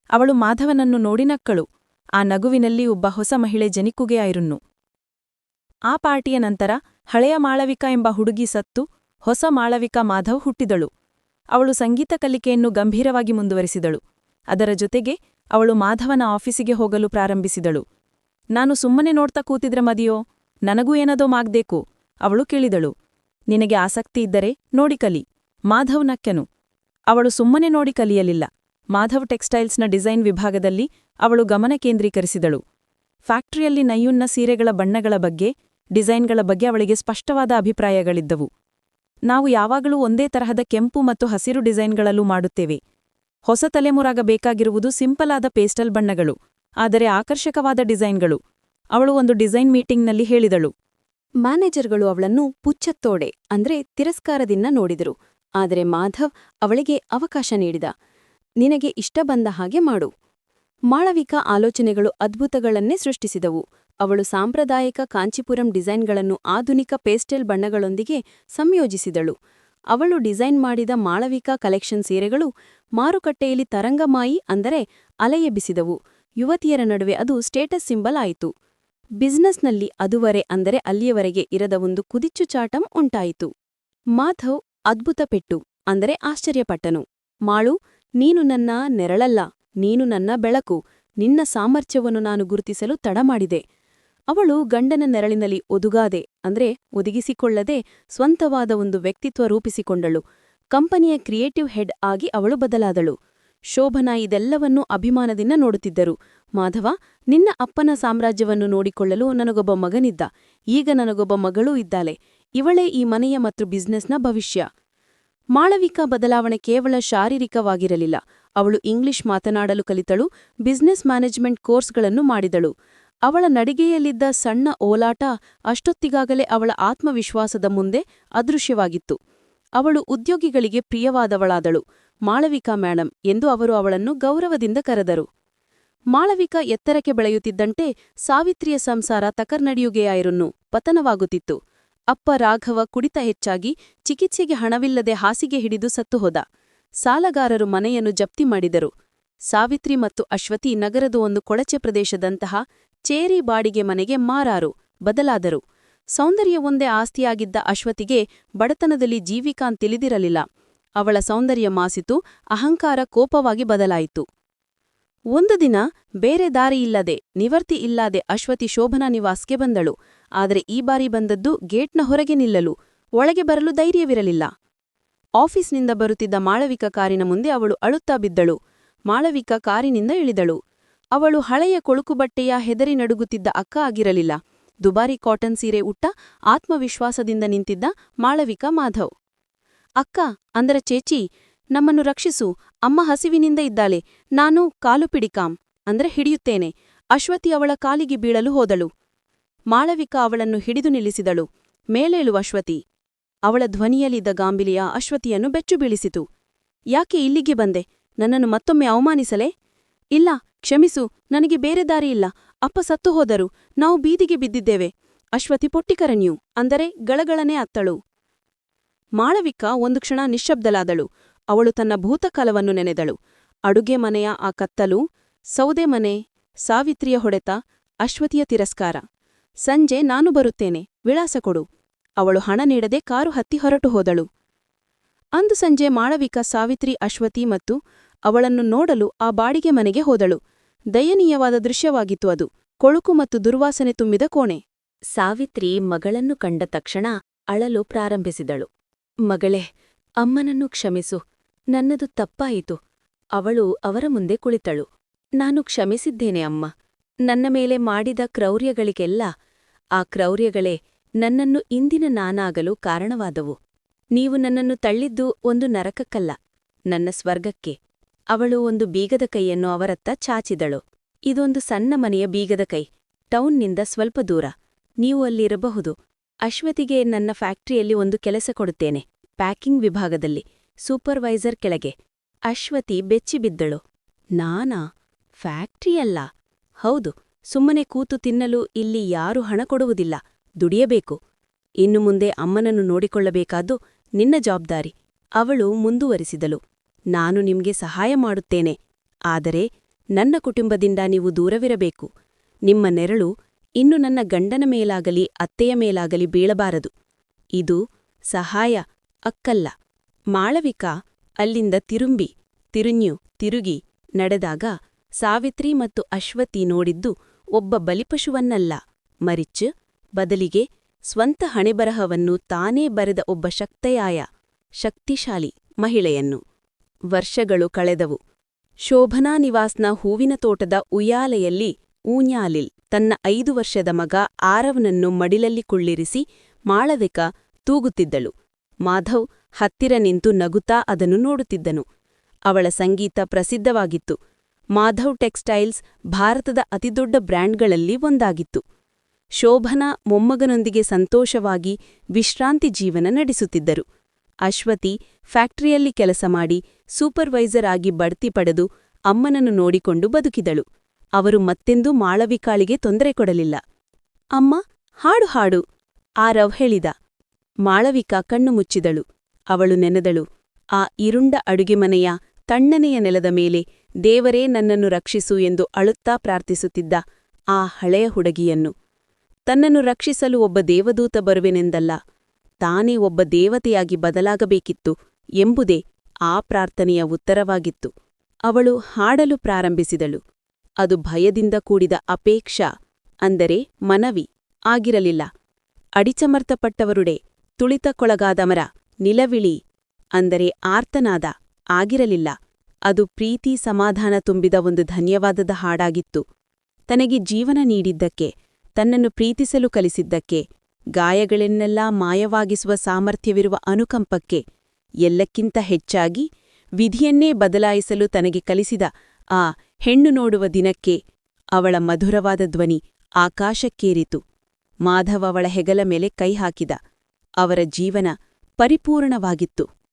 ಅವಳು ಮಾಧವನನ್ನು ನೋಡಿ ನಕ್ಕಳು. ಆ ನಗುವಿನಲ್ಲಿ ಒಬ್ಬ ಹೊಸ ಮಹಿಳೆ ಜನಿಕುಗೆಯಾಯಿರುನ್ನು. ಆ ಪಾರ್ಟಿಯ ನಂತರ ಹಳೆಯ ಮಾಳವಿಕಾ ಎಂಬ ಹುಡುಗಿ ಸತ್ತು ಹೊಸ ಮಾಳವಿಕಾ ಮಾಧವ್ ಹುಟ್ಟಿದಳು. ಅವಳು ಸಂಗೀತ ಕಲಿಕೆಯನ್ನು ಗಂಭೀರವಾಗಿ ಮುಂದುವರಿಸಿದಳು. ಅದರ ಜೊತೆಗೆ ಅವಳು ಮಾಧವನ ಆಫೀಸಿಗೆ ಹೋಗಲು ಪ್ರಾರಂಭಿಸಿದಳು. ನಾನು ಸುಮ್ಮನೆ ನೋಡ್ತಾ ಕೂತಿದ್ರೆ ಮದಿಯೋ? ನನಗೂ ಏನದೋ ಮಾಗ್ಬೇಕು, ಅವಳು ಕೇಳಿದಳು. ನಿನಗೆ ಆಸಕ್ತಿ ಇದ್ದರೆ ನೋಡಿ ಕಲಿ. ಮಾಧವ್ ನಕ್ಕೆನು. ಅವಳು ಸುಮ್ಮನೆ ನೋಡಿ ಕಲಿಯಲಿಲ್ಲ. ಮಾಧವ್ ಟೆಕ್ಸ್ಟೈಲ್ಸ್ನ ಡಿಸೈನ್ ವಿಭಾಗದಲ್ಲಿ ಅವಳು ಗಮನ ಕೇಂದ್ರೀಕರಿಸಿದಳು. ಫ್ಯಾಕ್ಟರಿಯಲ್ಲಿ ನೈಯುನ್ನ ಸೀರೆಗಳ ಬಣ್ಣಗಳ ಬಗ್ಗೆ, ಡಿಸೈನ್ಗಳ ಬಗ್ಗೆ ಅವಳಿಗೆ ಸ್ಪಷ್ಟವಾದ ಅಭಿಪ್ರಾಯಗಳಿದ್ದವು. ನಾವು ಯಾವಾಗಲೂ ಒಂದೇ ತರಹದ ಕೆಂಪು ಮತ್ತು ಹಸಿರು ಡಿಸೈನ್ಗಳಲ್ಲೂ ಮಾಡುತ್ತೇವೆ. ಹೊಸ ತಲೆಮುರಾಗ ಬೇಕಾಗಿರುವುದು ಸಿಂಪಲ್ ಆದ ಪೇಸ್ಟಲ್ ಬಣ್ಣಗಳು, ಆದರೆ ಆಕರ್ಷಕವಾದ ಡಿಸೈನ್ಗಳು, ಅವಳು ಒಂದು ಡಿಸೈನ್ ಮೀಟಿಂಗ್ನಲ್ಲಿ ಹೇಳಿದಳು. ಮ್ಯಾನೇಜರ್ಗಳು ಅವಳನ್ನು ಪುಚ್ಚತ್ತೋಡೆ ಅಂದ್ರೆ ತಿರಸ್ಕಾರದಿಂದ ನೋಡಿದರು. ಆದರೆ ಮಾಧವ್ ಅವಳಿಗೆ ಅವಕಾಶ ನೀಡಿದ. ನಿನಗೆ ಇಷ್ಟ ಬಂದ ಹಾಗೆ ಮಾಡು. ಮಾಳವಿಕಾ ಆಲೋಚನೆಗಳು ಅದ್ಭುತಗಳನ್ನೇ ಸೃಷ್ಟಿಸಿದವು. ಅವಳು ಸಾಂಪ್ರದಾಯಿಕ ಕಾಂಚೀಪುರಂ ಡಿಸೈನ್ಗಳನ್ನು ಆಧುನಿಕ ಪೇಸ್ಟೆಲ್ ಬಣ್ಣಗಳೊಂದಿಗೆ ಸಂಯೋಜಿಸಿದಳು. ಅವಳು ಡಿಸೈನ್ ಮಾಡಿದ ಮಾಳವಿಕಾ ಕಲೆಕ್ಷನ್ ಸೀರೆಗಳು ಮಾರುಕಟ್ಟೆಯಲ್ಲಿ ತರಂಗಮಾಯಿ ಅಂದರೆ ಅಲೆಯೆಬ್ಬಿಸಿದವು. ಯುವತಿಯರ ನಡುವೆ ಅದು ಸ್ಟೇಟಸ್ ಸಿಂಬಲ್ ಆಯಿತು. ಬಿಸ್ನೆಸ್ನಲ್ಲಿ ಅದುವರೆ ಅಂದರೆ ಅಲ್ಲಿಯವರೆಗೆ ಇರದ ಒಂದು ಕುದಿಚ್ಚುಚಾಟಂ ಉಂಟಾಯಿತು. ಮಾಧವ್ ಅದ್ಭುತ ಪೆಟ್ಟು ಅಂದರೆ ಆಶ್ಚರ್ಯಪಟ್ಟನು. ಮಾಳು, ನೀನು ನನ್ನ ನೆರಳಲ್ಲ, ನೀನು ನನ್ನ ಬೆಳಕು. ನಿನ್ನ ಸಾಮರ್ಥ್ಯವನ್ನು ನಾನು ಗುರುತಿಸಲು ತಡಮಾಡಿದೆ. ಅವಳು ಗಂಡನ ನೆರಳಿನಲ್ಲಿ ಒದುಗಾದೆ ಅಂದ್ರೆ ಒದಗಿಸಿಕೊಳ್ಳದೆ ಸ್ವಂತವಾದ ಒಂದು ವ್ಯಕ್ತಿತ್ವ ರೂಪಿಸಿಕೊಂಡಳು. ಕಂಪನಿಯ ಕ್ರಿಯೇಟಿವ್ ಹೆಡ್ ಆಗಿ ಅವಳು ಬದಲಾದಳು. ಶೋಭನಾ ಇದೆಲ್ಲವನ್ನೂ ಅಭಿಮಾನದಿಂದ ನೋಡುತ್ತಿದ್ದರು. ಮಾಧವ, ನಿನ್ನ ಅಪ್ಪನ ಸಾಮ್ರಾಜ್ಯವನ್ನು ನೋಡಿಕೊಳ್ಳಲು ನನಗೊಬ್ಬ ಮಗನಿದ್ದ, ಈಗ ನನಗೊಬ್ಬ ಮಗಳೂ ಇದ್ದಾಳೆ. ಇವಳೇ ಈ ಮನೆಯ ಮತ್ತು ಬಿಸ್ನೆಸ್ನ ಭವಿಷ್ಯ. ಮಾಳವಿಕಾ ಬದಲಾವಣೆ ಕೇವಲ ಶಾರೀರಿಕವಾಗಿರಲಿಲ್ಲ. ಅವಳು ಇಂಗ್ಲಿಷ್ ಮಾತನಾಡಲು ಕಲಿತಳು, ಬಿಸ್ನೆಸ್ ಮ್ಯಾನೇಜ್ಮೆಂಟ್ ಕೋರ್ಸ್ಗಳನ್ನು ಮಾಡಿದಳು. ಅವಳ ನಡಿಗೆಯಲ್ಲಿದ್ದ ಸಣ್ಣ ಓಲಾಟ ಅಷ್ಟೊತ್ತಿಗಾಗಲೇ ಅವಳ ಆತ್ಮವಿಶ್ವಾಸದ ಮುಂದೆ ಅದೃಶ್ಯವಾಗಿತ್ತು. ಅವಳು ಉದ್ಯೋಗಿಗಳಿಗೆ ಪ್ರಿಯವಾದವಳಾದಳು. ಮಾಳವಿಕಾ ಮೇಡಂ ಎಂದು ಅವರು ಅವಳನ್ನು ಗೌರವದಿಂದ ಕರೆದರು. ಮಾಳವಿಕಾ ಎತ್ತರಕ್ಕೆ ಬೆಳೆಯುತ್ತಿದ್ದಂತೆ ಸಾವಿತ್ರಿಯ ಸಂಸಾರ ತಕರ್ನಡಿಯುಗೆಯಾಯಿರುನ್ನು ಪತನವಾಗುತ್ತಿತ್ತು. ಅಪ್ಪ ರಾಘವ ಕುಡಿತ ಹೆಚ್ಚಾಗಿ ಚಿಕಿತ್ಸೆಗೆ ಹಣವಿಲ್ಲದೆ ಹಾಸಿಗೆ ಹಿಡಿದು ಸತ್ತುಹೋದ. ಸಾಲಗಾರರು ಮನೆಯನ್ನು ಜಪ್ತಿ ಮಾಡಿದರು. ಸಾವಿತ್ರಿ ಮತ್ತು ಅಶ್ವತಿ ನಗರದ ಒಂದು ಕೊಳಚೆ ಪ್ರದೇಶದಂತಹ ಚೇರಿ ಬಾಡಿಗೆ ಮನೆಗೆ ಮಾರಾರು, ಬದಲಾದರು. ಸೌಂದರ್ಯವೊಂದೇ ಆಸ್ತಿಯಾಗಿದ್ದ ಅಶ್ವತಿಗೆ ಬಡತನದಲ್ಲಿ ಜೀವಿಕಾಂತ್ ತಿಳಿದಿರಲಿಲ್ಲ. ಅವಳ ಸೌಂದರ್ಯ ಮಾಸಿತು, ಅಹಂಕಾರ ಕೋಪವಾಗಿ ಬದಲಾಯಿತು. ಒಂದು ದಿನ ಬೇರೆ ದಾರಿಯಿಲ್ಲದೆ, ನಿವರ್ತಿ ಇಲ್ಲದೆ ಅಶ್ವತಿ ಶೋಭನಾ ನಿವಾಸ್ಗೆ ಬಂದಳು. ಆದರೆ ಈ ಬಾರಿ ಬಂದದ್ದು ಗೇಟ್ನ ಹೊರಗೆ ನಿಲ್ಲಲು, ಒಳಗೆ ಬರಲು ಧೈರ್ಯವಿರಲಿಲ್ಲ. ಆಫೀಸ್ನಿಂದ ಬರುತ್ತಿದ್ದ ಮಾಳವಿಕಾ ಕಾರಿನ ಮುಂದೆ ಅವಳು ಅಳುತ್ತಾ ಬಿದ್ದಳು. ಮಾಳವಿಕಾ ಕಾರಿನಿಂದ ಇಳಿದಳು. ಅವಳು ಹಳೆಯ ಕೊಳುಕುಬಟ್ಟೆಯ ಹೆದರಿ ನಡುಗುತ್ತಿದ್ದ ಅಕ್ಕ ಆಗಿರಲಿಲ್ಲ. ದುಬಾರಿ ಕಾಟನ್ ಸೀರೆ ಉಟ್ಟ ಆತ್ಮವಿಶ್ವಾಸದಿಂದ ನಿಂತಿದ್ದ ಮಾಳವಿಕಾ ಮಾಧವ್. ಅಕ್ಕ ಅಂದರ ಚೇಚಿ, ನಮ್ಮನ್ನು ರಕ್ಷಿಸು, ಅಮ್ಮ ಹಸಿವಿನಿಂದ ಇದ್ದಾಳೆ, ನಾನು ಕಾಲು ಪಿಡಿಕಾಂ ಅಂದ್ರೆ ಹಿಡಿಯುತ್ತೇನೆ. ಅಶ್ವತಿ ಅವಳ ಕಾಲಿಗೆ ಬೀಳಲು ಹೋದಳು. ಮಾಳವಿಕಾ ಅವಳನ್ನು ಹಿಡಿದು ನಿಲ್ಲಿಸಿದಳು. ಮೇಲೇಳು ಅಶ್ವತಿ. ಅವಳ ಧ್ವನಿಯಲ್ಲಿದ್ದ ಗಾಂಭೀರ್ಯ ಅಶ್ವತಿಯನ್ನು ಬೆಚ್ಚು ಬೀಳಿಸಿತು. ಯಾಕೆ ಇಲ್ಲಿಗೆ ಬಂದೆ? ನನ್ನನ್ನು ಮತ್ತೊಮ್ಮೆ ಅವಮಾನಿಸಲೇ? ಇಲ್ಲ, ಕ್ಷಮಿಸು, ನನಗೆ ಬೇರೆ ದಾರಿಯಿಲ್ಲ. ಅಪ್ಪ ಸತ್ತು ಹೋದರು, ನಾವು ಬೀದಿಗೆ ಬಿದ್ದಿದ್ದೇವೆ. ಅಶ್ವತಿ ಪೊಟ್ಟಿಕರಣ್ಯು ಅಂದರೆ ಗಳಗಳನೆ ಅತ್ತಳು. ಮಾಳವಿಕಾ ಒಂದು ಕ್ಷಣ ನಿಶ್ಶಬ್ದಲಾದಳು. ಅವಳು ತನ್ನ ಭೂತಕಾಲವನ್ನು ನೆನೆದಳು. ಅಡುಗೆ ಮನೆಯ ಆ ಕತ್ತಲು, ಸೌದೆ ಮನೆ, ಸಾವಿತ್ರಿಯ ಹೊಡೆತ, ಅಶ್ವತಿಯ ತಿರಸ್ಕಾರ. ಸಂಜೆ ನಾನು ಬರುತ್ತೇನೆ, ವಿಳಾಸ ಕೊಡು. ಅವಳು ಹಣ ನೀಡದೆ ಕಾರು ಹತ್ತಿ ಹೊರಟು ಹೋದಳು. ಅಂದು ಸಂಜೆ ಮಾಳವಿಕಾ ಸಾವಿತ್ರಿ, ಅಶ್ವತಿ ಮತ್ತು ಅವಳನ್ನು ನೋಡಲು ಆ ಬಾಡಿಗೆ ಮನೆಗೆ ಹೋದಳು. ದಯನೀಯವಾದ ದೃಶ್ಯವಾಗಿತ್ತು ಅದು. ಕೊಳುಕು ಮತ್ತು ದುರ್ವಾಸನೆ ತುಂಬಿದ ಕೋಣೆ. ಸಾವಿತ್ರಿ ಮಗಳನ್ನು ಕಂಡ ತಕ್ಷಣ ಅಳಲು ಪ್ರಾರಂಭಿಸಿದಳು. ಮಗಳೇ, ಅಮ್ಮನನ್ನು ಕ್ಷಮಿಸು, ನನ್ನದು ತಪ್ಪಾಯಿತು. ಅವಳು ಅವರ ಮುಂದೆ ಕುಳಿತಳು. ನಾನು ಕ್ಷಮಿಸಿದ್ದೇನೆ ಅಮ್ಮ. ನನ್ನ ಮೇಲೆ ಮಾಡಿದ ಕ್ರೌರ್ಯಗಳಿಗೆಲ್ಲ ಆ ಕ್ರೌರ್ಯಗಳೇ ನನ್ನನ್ನು ಇಂದಿನ ನಾನಾಗಲು ಕಾರಣವಾದವು. ನೀವು ನನ್ನನ್ನು ತಳ್ಳಿದ್ದು ಒಂದು ನರಕಕ್ಕಲ್ಲ, ನನ್ನ ಸ್ವರ್ಗಕ್ಕೆ. ಅವಳು ಒಂದು ಬೀಗದ ಕೈಯನ್ನು ಅವರತ್ತ ಚಾಚಿದಳು. ಇದೊಂದು ಸಣ್ಣ ಮನೆಯ ಬೀಗದ ಕೈ, ಟೌನ್ನಿಂದ ಸ್ವಲ್ಪ ದೂರ. ನೀವು ಅಲ್ಲಿರಬಹುದು. ಅಶ್ವತಿಗೆ ನನ್ನ ಫ್ಯಾಕ್ಟರಿಯಲ್ಲಿ ಒಂದು ಕೆಲಸ ಕೊಡುತ್ತೇನೆ, ಪ್ಯಾಕಿಂಗ್ ವಿಭಾಗದಲ್ಲಿ, ಸೂಪರ್ವೈಸರ್ ಕೆಳಗೆ. ಅಶ್ವತಿ ಬೆಚ್ಚಿಬಿದ್ದಳು. ನಾನಾ? ಫ್ಯಾಕ್ಟ್ರಿಯಲ್ಲ? ಹೌದು, ಸುಮ್ಮನೆ ಕೂತು ತಿನ್ನಲು ಇಲ್ಲಿ ಯಾರೂ ಹಣ ಕೊಡುವುದಿಲ್ಲ, ದುಡಿಯಬೇಕು. ಇನ್ನು ಮುಂದೆ ಅಮ್ಮನನ್ನು ನೋಡಿಕೊಳ್ಳಬೇಕಾದ್ದು ನಿನ್ನ ಜವಾಬ್ದಾರಿ. ಅವಳು ಮುಂದುವರಿಸಿದಳು. ನಾನು ನಿಮ್ಗೆ ಸಹಾಯ ಮಾಡುತ್ತೇನೆ, ಆದರೆ ನನ್ನ ಕುಟುಂಬದಿಂದ ನೀವು ದೂರವಿರಬೇಕು. ನಿಮ್ಮ ನೆರಳು ಇನ್ನು ನನ್ನ ಗಂಡನ ಮೇಲಾಗಲಿ ಅತ್ತೆಯ ಮೇಲಾಗಲಿ ಬೀಳಬಾರದು. ಇದು ಸಹಾಯ, ಅಕ್ಕಲ್ಲ. ಮಾಳವಿಕಾ ಅಲ್ಲಿಂದ ತಿರುಗಿ ನಡೆದಾಗ ಸಾವಿತ್ರಿ ಮತ್ತು ಅಶ್ವತಿ ನೋಡಿದ್ದು ಒಬ್ಬ ಬಲಿಪಶುವನ್ನಲ್ಲ, ಮರಿಚ್, ಬದಲಿಗೆ ಸ್ವಂತ ಹಣೆಬರಹವನ್ನು ತಾನೇ ಬರೆದ ಒಬ್ಬ ಶಕ್ತಿಶಾಲಿ ಮಹಿಳೆಯನ್ನು. ವರ್ಷಗಳು ಕಳೆದವು. ಶೋಭನಾ ನಿವಾಸ್ನ ಹೂವಿನ ತೋಟದ ಉಯ್ಯಾಲೆಯಲ್ಲಿ ಊഞ്ഞാലിൽ ತನ್ನ 5 ವರ್ಷದ ಮಗ ಆರವ್ನನ್ನು ಮಡಿಲಲ್ಲಿ ಕುಳ್ಳಿರಿಸಿ ಮಾಳವಿಕಾ ತೂಗುತ್ತಿದ್ದಳು. ಮಾಧವ್ ಹತ್ತಿರ ನಿಂತು ನಗುತ್ತಾ ಅದನ್ನು ನೋಡುತ್ತಿದ್ದನು. ಅವಳ ಸಂಗೀತ ಪ್ರಸಿದ್ಧವಾಗಿತ್ತು. ಮಾಧವ್ ಟೆಕ್ಸ್ಟೈಲ್ಸ್ ಭಾರತದ ಅತಿದೊಡ್ಡ ಬ್ರ್ಯಾಂಡ್ಗಳಲ್ಲಿ ಒಂದಾಗಿತ್ತು. ಶೋಭನಾ ಮೊಮ್ಮಗನೊಂದಿಗೆ ಸಂತೋಷವಾಗಿ ವಿಶ್ರಾಂತಿ ಜೀವನ ನಡೆಸುತ್ತಿದ್ದರು. ಅಶ್ವತಿ ಫ್ಯಾಕ್ಟರಿಯಲ್ಲಿ ಕೆಲಸ ಮಾಡಿ ಸೂಪರ್ವೈಸರ್ ಆಗಿ ಬಡ್ತಿ ಪಡೆದು ಅಮ್ಮನನ್ನು ನೋಡಿಕೊಂಡು ಬದುಕಿದಳು. ಅವರು ಮತ್ತೆಂದೂ ಮಾಳವಿಕಾಳಿಗೆ ತೊಂದರೆ ಕೊಡಲಿಲ್ಲ. ಅಮ್ಮ, ಹಾಡು ಹಾಡು, ಆರವ್ ಹೇಳಿದ. ಮಾಳವಿಕಾ ಕಣ್ಣು ಮುಚ್ಚಿದಳು. ಅವಳು ನೆನೆದಳು. ಆ ಇರುಂಡ ಅಡುಗೆಮನೆಯ ತಣ್ಣನೆಯ ನೆಲದ ಮೇಲೆ ದೇವರೇ ನನ್ನನ್ನು ರಕ್ಷಿಸು ಎಂದು ಅಳುತ್ತಾ ಪ್ರಾರ್ಥಿಸುತ್ತಿದ್ದ ಆ ಹಳೆಯ ಹುಡುಗಿಯನ್ನು. ತನ್ನನ್ನು ರಕ್ಷಿಸಲು ಒಬ್ಬ ದೇವದೂತ ಬರುವೆನೆಂದಲ್ಲ, ತಾನೇ ಒಬ್ಬ ದೇವತೆಯಾಗಿ ಬದಲಾಗಬೇಕಿತ್ತು ಎಂಬುದೇ ಆ ಪ್ರಾರ್ಥನೆಯ ಉತ್ತರವಾಗಿತ್ತು. ಅವಳು ಹಾಡಲು ಪ್ರಾರಂಭಿಸಿದಳು. ಅದು ಭಯದಿಂದ ಕೂಡಿದ ಅಪೇಕ್ಷಾ, ಅಂದರೆ ಮನವಿ, ಆಗಿರಲಿಲ್ಲ. ಅಡಿಚಮರ್ತಪಟ್ಟವರುಡೆ, ತುಳಿತಕ್ಕೊಳಗಾದಮರ ನಿಲವಿಳಿ, ಅಂದರೆ ಆರ್ತನಾದ, ಆಗಿರಲಿಲ್ಲ. ಅದು ಪ್ರೀತಿ ಸಮಾಧಾನ ತುಂಬಿದ ಒಂದು ಧನ್ಯವಾದದ ಹಾಡಾಗಿತ್ತು. ತನಗೆ ಜೀವನ ನೀಡಿದ್ದಕ್ಕೆ, ತನ್ನನ್ನು ಪ್ರೀತಿಸಲು ಕಲಿಸಿದ್ದಕ್ಕೆ, ಗಾಯಗಳನ್ನೆಲ್ಲಾ ಮಾಯವಾಗಿಸುವ ಸಾಮರ್ಥ್ಯವಿರುವ ಅನುಕಂಪಕ್ಕೆ, ಎಲ್ಲಕ್ಕಿಂತ ಹೆಚ್ಚಾಗಿ ವಿಧಿಯನ್ನೇ ಬದಲಾಯಿಸಲು ತನಗೆ ಕಲಿಸಿದ ಆ ಹೆಣ್ಣು ನೋಡುವ ದಿನಕ್ಕೆ ಅವಳ ಮಧುರವಾದ ಧ್ವನಿ ಆಕಾಶಕ್ಕೇರಿತು. ಮಾಧವ್ ಅವಳ ಹೆಗಲ ಮೇಲೆ ಕೈ ಹಾಕಿದ. ಅವರ ಜೀವನ ಪರಿಪೂರ್ಣವಾಗಿತ್ತು.